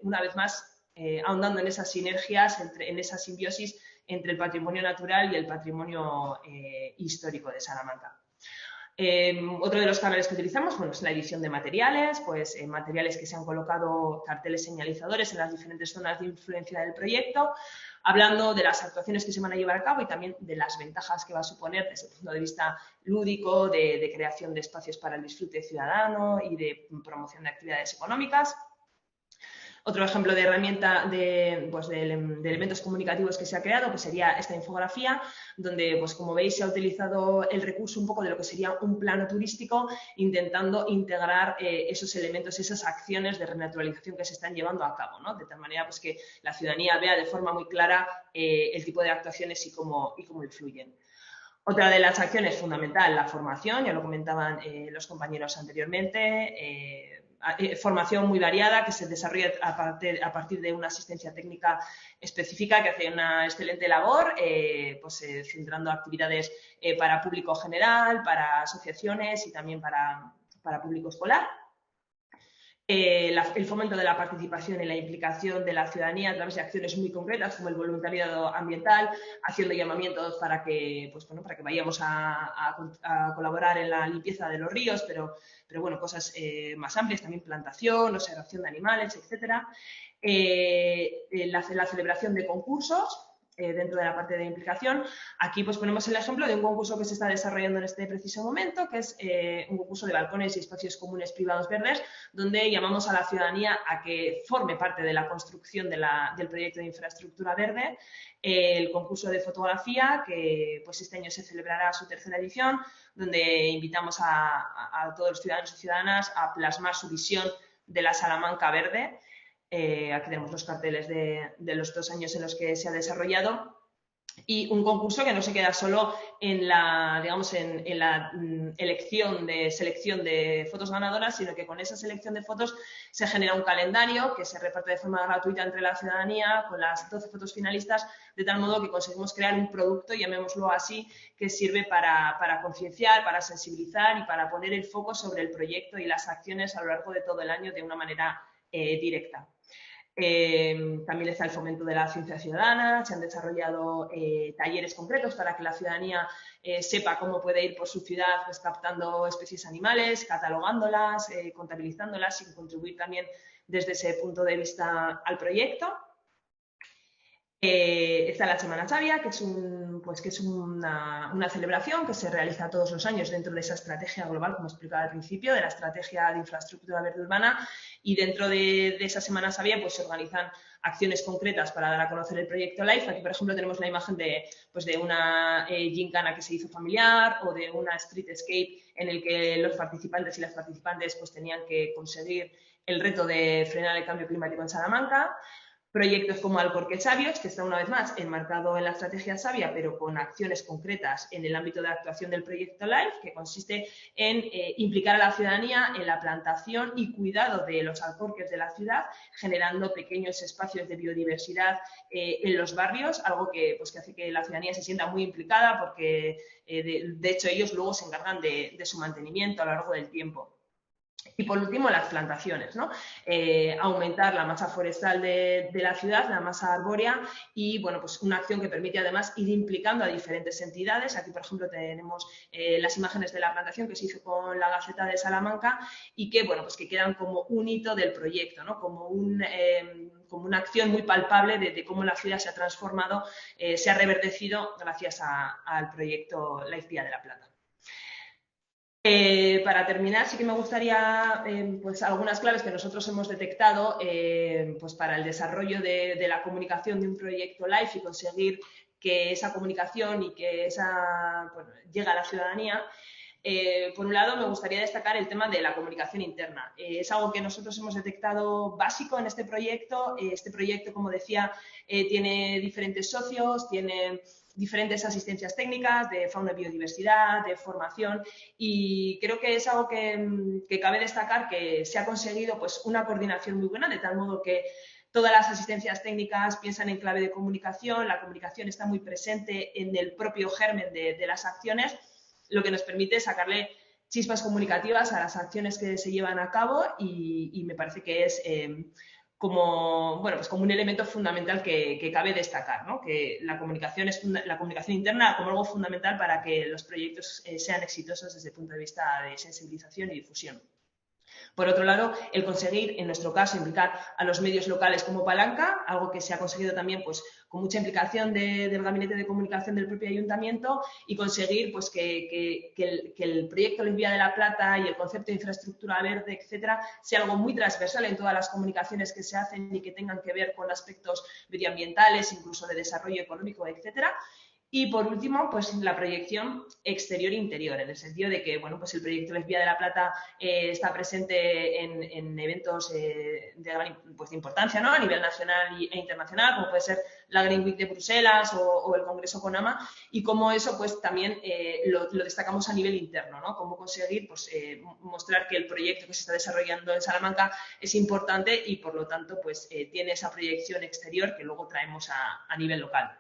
una vez más, ahondando en esas sinergias, en esa simbiosis entre el patrimonio natural y el patrimonio histórico de Salamanca. Otro de los canales que utilizamos, bueno, es la edición de materiales, pues materiales que se han colocado carteles señalizadores en las diferentes zonas de influencia del proyecto, hablando de las actuaciones que se van a llevar a cabo y también de las ventajas que va a suponer desde el punto de vista lúdico, de creación de espacios para el disfrute ciudadano y de promoción de actividades económicas. Otro ejemplo de herramienta de elementos comunicativos que se ha creado pues sería esta infografía, donde, pues como veis, se ha utilizado el recurso un poco de lo que sería un plano turístico, intentando integrar esos elementos, esas acciones de renaturalización que se están llevando a cabo, ¿no? De tal manera pues, que la ciudadanía vea de forma muy clara el tipo de actuaciones y cómo influyen. Otra de las acciones fundamental, la formación, ya lo comentaban los compañeros anteriormente, formación muy variada que se desarrolla a partir de una asistencia técnica específica que hace una excelente labor, centrando actividades para público general, para asociaciones y también para público escolar. El fomento de la participación y la implicación de la ciudadanía a través de acciones muy concretas como el voluntariado ambiental, haciendo llamamientos para que vayamos a colaborar en la limpieza de los ríos, pero bueno, cosas más amplias, también plantación, observación de animales, etcétera. La celebración de concursos dentro de la parte de implicación. Aquí pues ponemos el ejemplo de un concurso que se está desarrollando en este preciso momento, que es un concurso de balcones y espacios comunes privados verdes, donde llamamos a la ciudadanía a que forme parte de la construcción del proyecto de infraestructura verde. El concurso de fotografía, que pues este año se celebrará su tercera edición, donde invitamos a todos los ciudadanos y ciudadanas a plasmar su visión de la Salamanca verde. Aquí tenemos los carteles de los 2 años en los que se ha desarrollado y un concurso que no se queda solo en la selección de fotos ganadoras, sino que con esa selección de fotos se genera un calendario que se reparte de forma gratuita entre la ciudadanía con las 12 fotos finalistas, de tal modo que conseguimos crear un producto, llamémoslo así, que sirve para concienciar, para sensibilizar y para poner el foco sobre el proyecto y las acciones a lo largo de todo el año de una manera directa. También está el fomento de la ciencia ciudadana, se han desarrollado talleres concretos para que la ciudadanía sepa cómo puede ir por su ciudad pues, captando especies animales, catalogándolas, contabilizándolas y contribuir también desde ese punto de vista al proyecto. Está la Semana Sabia, que es una celebración que se realiza todos los años dentro de esa estrategia global, como explicaba al principio, de la estrategia de infraestructura verde urbana, y dentro de esa Semana Sabia pues, se organizan acciones concretas para dar a conocer el proyecto LIFE. Aquí, por ejemplo, tenemos la imagen de una gincana que se hizo familiar o de una streetscape en el que los participantes y las participantes pues, tenían que conseguir el reto de frenar el cambio climático en Salamanca. Proyectos como Alcorque Sabios, que está una vez más enmarcado en la estrategia sabia, pero con acciones concretas en el ámbito de actuación del proyecto LIFE, que consiste en implicar a la ciudadanía en la plantación y cuidado de los alcorques de la ciudad, generando pequeños espacios de biodiversidad en los barrios, algo que hace que la ciudadanía se sienta muy implicada porque, de hecho, ellos luego se encargan de su mantenimiento a lo largo del tiempo. Y por último, las plantaciones, ¿no? Aumentar la masa forestal de la ciudad, la masa arbórea y, bueno, pues una acción que permite además ir implicando a diferentes entidades. Aquí, por ejemplo, tenemos las imágenes de la plantación que se hizo con la Gaceta de Salamanca y que, bueno, pues que quedan como un hito del proyecto, ¿no? Como una acción muy palpable de cómo la ciudad se ha transformado, se ha reverdecido gracias al proyecto Life Vía de la Plata. Para terminar, sí que me gustaría pues algunas claves que nosotros hemos detectado pues para el desarrollo de la comunicación de un proyecto LIFE y conseguir que esa comunicación y que llegue a la ciudadanía. Por un lado, me gustaría destacar el tema de la comunicación interna. Es algo que nosotros hemos detectado básico en este proyecto. Este proyecto, como decía, tiene diferentes socios, tiene diferentes asistencias técnicas de fauna y biodiversidad, de formación, y creo que es algo que cabe destacar, que se ha conseguido pues una coordinación muy buena, de tal modo que todas las asistencias técnicas piensan en clave de comunicación, la comunicación está muy presente en el propio germen de las acciones, lo que nos permite sacarle chispas comunicativas a las acciones que se llevan a cabo y me parece que es como un elemento fundamental que cabe destacar, ¿no? Que la comunicación interna como algo fundamental para que los proyectos sean exitosos desde el punto de vista de sensibilización y difusión. Por otro lado, el conseguir, en nuestro caso, implicar a los medios locales como palanca, algo que se ha conseguido también pues, con mucha implicación del Gabinete de Comunicación del propio Ayuntamiento y conseguir pues, que el proyecto Life Vía de la Plata y el concepto de infraestructura verde, etcétera, sea algo muy transversal en todas las comunicaciones que se hacen y que tengan que ver con aspectos medioambientales, incluso de desarrollo económico, etcétera. Y por último, pues la proyección exterior-interior, en el sentido de que, bueno, pues el proyecto Life Vía de la Plata está presente en eventos de importancia, ¿no? A nivel nacional e internacional, como puede ser la Green Week de Bruselas o el Congreso CONAMA, y cómo eso pues también lo destacamos a nivel interno, ¿no? Cómo conseguir pues, mostrar que el proyecto que se está desarrollando en Salamanca es importante y, por lo tanto, pues tiene esa proyección exterior que luego traemos a nivel local.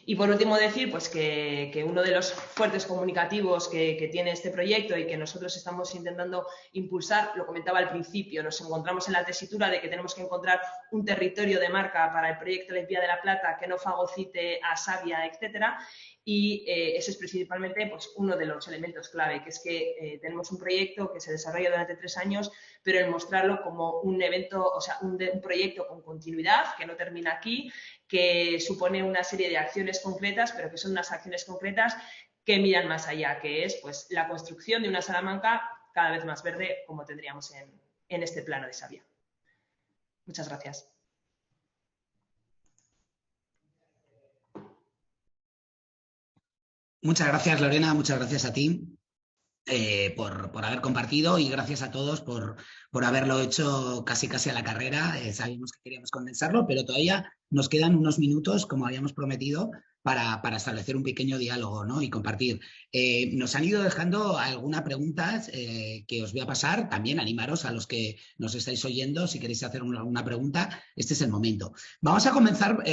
Y por último decir pues, que uno de los fuertes comunicativos que tiene este proyecto y que nosotros estamos intentando impulsar, lo comentaba al principio, nos encontramos en la tesitura de que tenemos que encontrar un territorio de marca para el proyecto Life Vía de la Plata que no fagocite a Savia, etcétera. Y ese es principalmente pues, uno de los elementos clave, que es que tenemos un proyecto que se desarrolla durante 3 años, pero el mostrarlo como un evento, o sea, un proyecto con continuidad, que no termina aquí, que supone una serie de acciones concretas, pero que son unas acciones concretas que miran más allá, que es pues, la construcción de una Salamanca cada vez más verde, como tendríamos en este plano de Savia. Muchas gracias. Muchas gracias, Lorena, muchas gracias a ti por haber compartido y gracias a todos por haberlo hecho casi a la carrera. Sabíamos que queríamos condensarlo, pero todavía nos quedan unos minutos, como habíamos prometido, para establecer un pequeño diálogo, ¿no? Y compartir. Nos han ido dejando algunas preguntas que os voy a pasar. También animaros a los que nos estáis oyendo, si queréis hacer alguna pregunta, este es el momento. Vamos a comenzar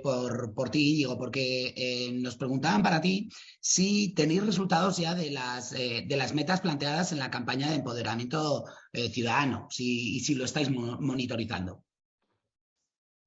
por ti, Diego, porque nos preguntaban para ti si tenéis resultados ya de las metas planteadas en la campaña de empoderamiento ciudadano, y si lo estáis monitorizando.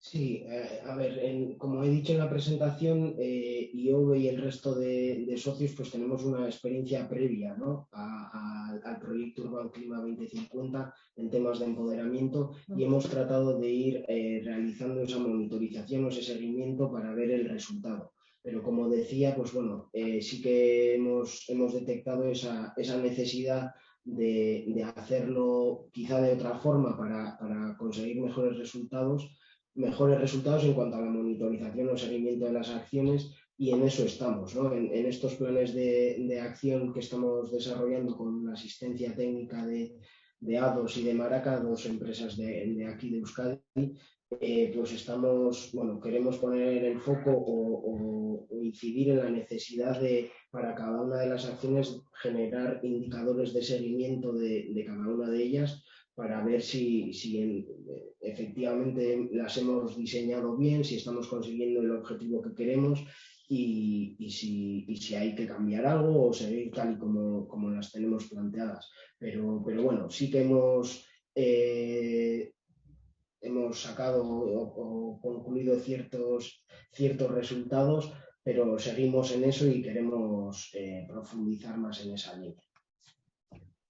Sí, a ver, como he dicho en la presentación, IOVE y el resto de socios pues tenemos una experiencia previa, ¿no? al proyecto Urban Clima 2050 en temas de empoderamiento y hemos tratado de ir realizando esa monitorización o ese seguimiento para ver el resultado. Pero como decía, pues bueno, sí que hemos detectado esa necesidad de hacerlo quizá de otra forma para conseguir mejores resultados en cuanto a la monitorización o seguimiento de las acciones y en eso estamos, ¿no? En estos planes de acción que estamos desarrollando con la asistencia técnica de ADOS y de Maraca, 2 empresas de aquí de Euskadi, pues estamos, bueno, queremos poner el foco o incidir en la necesidad de, para cada una de las acciones, generar indicadores de seguimiento de cada una de ellas para ver si efectivamente las hemos diseñado bien, si estamos consiguiendo el objetivo que queremos y si hay que cambiar algo o seguir tal y como las tenemos planteadas. Pero bueno, sí que hemos sacado o concluido ciertos resultados, pero seguimos en eso y queremos profundizar más en esa línea.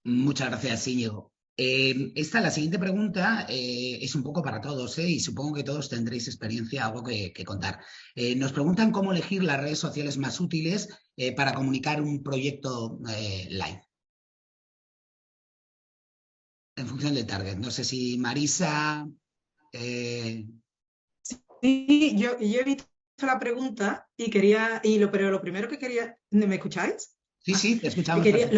Muchas gracias, Íñigo. La siguiente pregunta es un poco para todos, y supongo que todos tendréis experiencia, algo que contar. Nos preguntan cómo elegir las redes sociales más útiles para comunicar un proyecto live. En función del target. No sé si Marisa... Sí, yo he visto la pregunta pero lo primero que quería... ¿Me escucháis? Sí, te escuchamos. Gracias.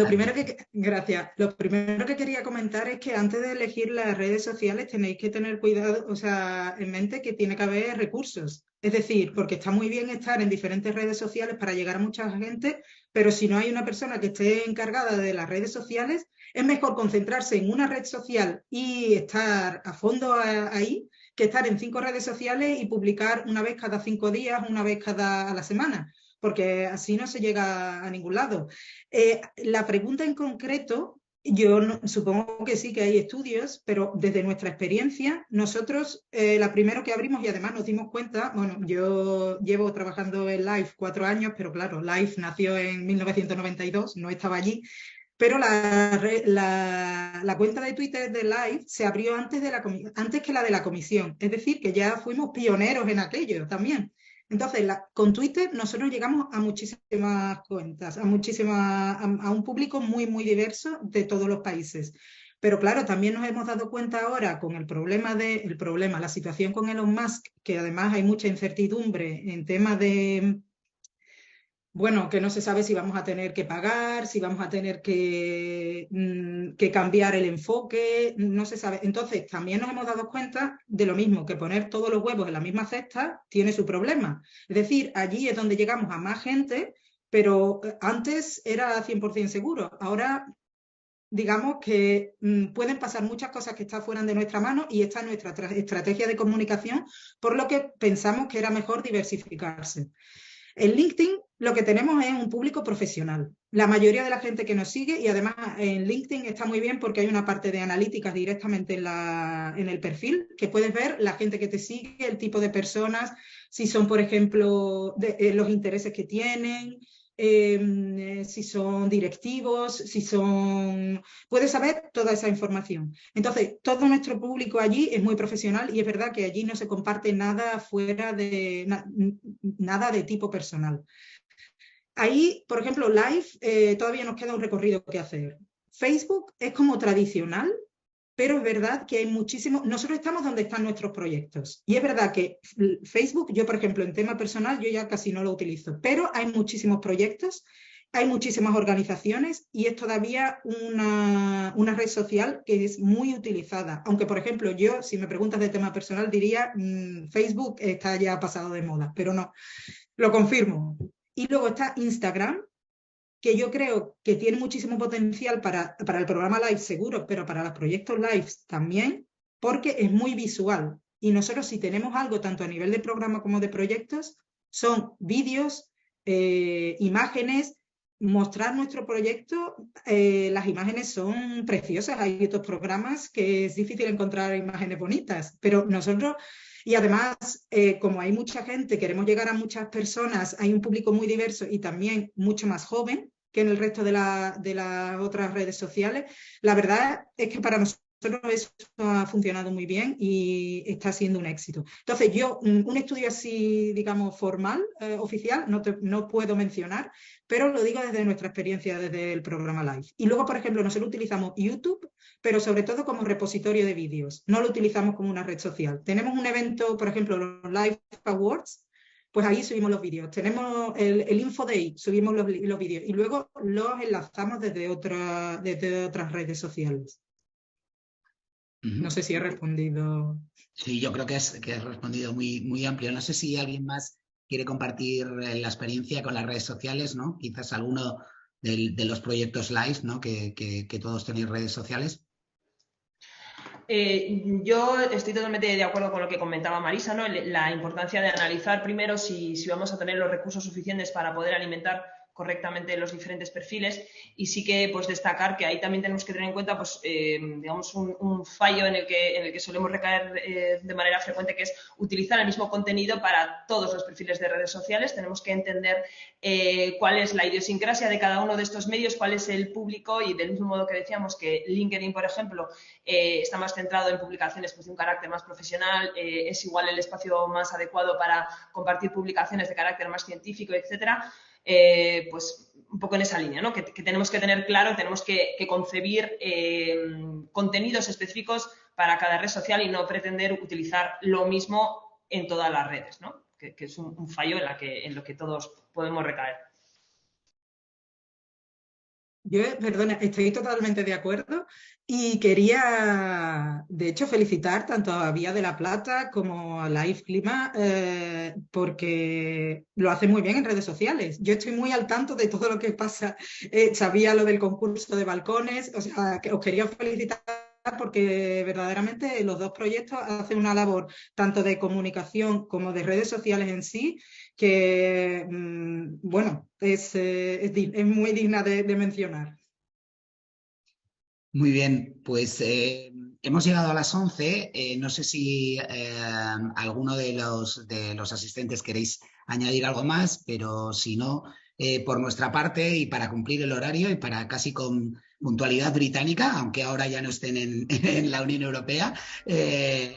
Lo primero que quería comentar es que antes de elegir las redes sociales tenéis que tener cuidado, o sea, en mente que tiene que haber recursos. Es decir, porque está muy bien estar en diferentes redes sociales para llegar a mucha gente, pero si no hay una persona que esté encargada de las redes sociales, es mejor concentrarse en una red social y estar a fondo ahí que estar en 5 redes sociales y publicar una vez cada 5 días, una vez a la semana, porque así no se llega a ningún lado. La pregunta en concreto, supongo que sí que hay estudios, pero desde nuestra experiencia, nosotros la primero que abrimos y además nos dimos cuenta, bueno, yo llevo trabajando en Live 4 años, pero claro, Live nació en 1992, no estaba allí, pero la cuenta de Twitter de Live se abrió antes que la de la comisión, es decir, que ya fuimos pioneros en aquello también. Entonces, con Twitter nosotros llegamos a muchísimas cuentas, a un público muy, muy diverso de todos los países. Pero claro, también nos hemos dado cuenta ahora con la situación con Elon Musk, que además hay mucha incertidumbre en temas de... Bueno, que no se sabe si vamos a tener que pagar, si vamos a tener que cambiar el enfoque, no se sabe. Entonces, también nos hemos dado cuenta de lo mismo, que poner todos los huevos en la misma cesta tiene su problema. Es decir, allí es donde llegamos a más gente, pero antes era 100% seguro. Ahora, digamos que pueden pasar muchas cosas que están fuera de nuestra mano y esta es nuestra estrategia de comunicación, por lo que pensamos que era mejor diversificarse. En LinkedIn lo que tenemos es un público profesional. La mayoría de la gente que nos sigue, y además en LinkedIn está muy bien porque hay una parte de analíticas directamente en el perfil, que puedes ver la gente que te sigue, el tipo de personas, si son, por ejemplo, los intereses que tienen, si son directivos, puedes saber toda esa información. Entonces, todo nuestro público allí es muy profesional y es verdad que allí no se comparte nada fuera de nada de tipo personal. Ahí, por ejemplo, Live, todavía nos queda un recorrido que hacer. Facebook es como tradicional, pero es verdad que hay muchísimos... Nosotros estamos donde están nuestros proyectos. Y es verdad que Facebook, yo, por ejemplo, en tema personal, yo ya casi no lo utilizo, pero hay muchísimos proyectos, hay muchísimas organizaciones y es todavía una red social que es muy utilizada. Aunque, por ejemplo, yo, si me preguntas de tema personal, diría Facebook está ya pasado de moda, pero no, lo confirmo. Y luego está Instagram, que yo creo que tiene muchísimo potencial para el programa Live seguro, pero para los proyectos Live también, porque es muy visual. Y nosotros si tenemos algo tanto a nivel de programa como de proyectos, son vídeos, imágenes, mostrar nuestro proyecto, las imágenes son preciosas. Hay otros programas que es difícil encontrar imágenes bonitas, pero nosotros... Y además, como hay mucha gente, queremos llegar a muchas personas, hay un público muy diverso y también mucho más joven que en el resto de las otras redes sociales. La verdad es que para nosotros eso ha funcionado muy bien y está siendo un éxito. Entonces, yo un estudio así, digamos, formal, oficial, no puedo mencionar, pero lo digo desde nuestra experiencia desde el programa Live. Y luego, por ejemplo, nosotros utilizamos YouTube, pero sobre todo como repositorio de vídeos. No lo utilizamos como una red social. Tenemos un evento, por ejemplo, los Live Awards, pues ahí subimos los vídeos. Tenemos el Info Day, subimos los vídeos y luego los enlazamos desde otras redes sociales. No sé si he respondido. Sí, yo creo que has respondido muy, muy amplio. No sé si alguien más quiere compartir la experiencia con las redes sociales, ¿no? Quizás alguno de los proyectos Live, ¿no? Que todos tenéis redes sociales. yo estoy totalmente de acuerdo con lo que comentaba Marisa, ¿no? La importancia de analizar primero si vamos a tener los recursos suficientes para poder alimentar correctamente los diferentes perfiles, y sí que pues destacar que ahí también tenemos que tener en cuenta pues digamos un fallo en el que solemos recaer de manera frecuente, que es utilizar el mismo contenido para todos los perfiles de redes sociales. Tenemos que entender cuál es la idiosincrasia de cada uno de estos medios, cuál es el público, y del mismo modo que decíamos que LinkedIn, por ejemplo, está más centrado en publicaciones pues, de un carácter más profesional, es igual el espacio más adecuado para compartir publicaciones de carácter más científico, etcétera. Pues un poco en esa línea, ¿no? Que tenemos que tener claro, tenemos que concebir contenidos específicos para cada red social y no pretender utilizar lo mismo en todas las redes, ¿no? Que es un fallo en lo que todos podemos recaer. Yo, perdona, estoy totalmente de acuerdo y quería, de hecho, felicitar tanto a Vía de la Plata como a Live Clima porque lo hacen muy bien en redes sociales. Yo estoy muy al tanto de todo lo que pasa. Sabía lo del concurso de balcones, o sea, que os quería felicitar porque verdaderamente los dos proyectos hacen una labor tanto de comunicación como de redes sociales en sí, que, bueno, es muy digna de mencionar. Muy bien, pues hemos llegado a las 11. No sé si alguno de los asistentes queréis añadir algo más, pero si no, por nuestra parte y para cumplir el horario y para casi con puntualidad británica, aunque ahora ya no estén en la Unión Europea,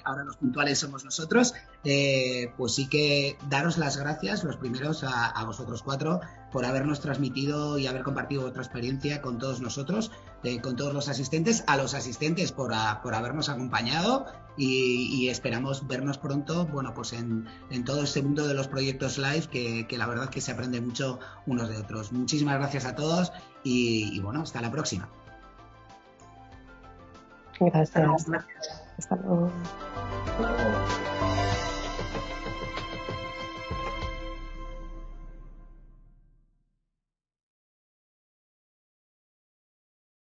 ahora los puntuales somos nosotros, pues sí que daros las gracias, los primeros a vosotros cuatro, por habernos transmitido y haber compartido vuestra experiencia con todos nosotros, con todos los asistentes, a los asistentes por habernos acompañado, y esperamos vernos pronto, bueno, pues en todo este mundo de los proyectos live, que la verdad que se aprende mucho unos de otros. Muchísimas gracias a todos y bueno, hasta la próxima. Gracias. Hasta luego.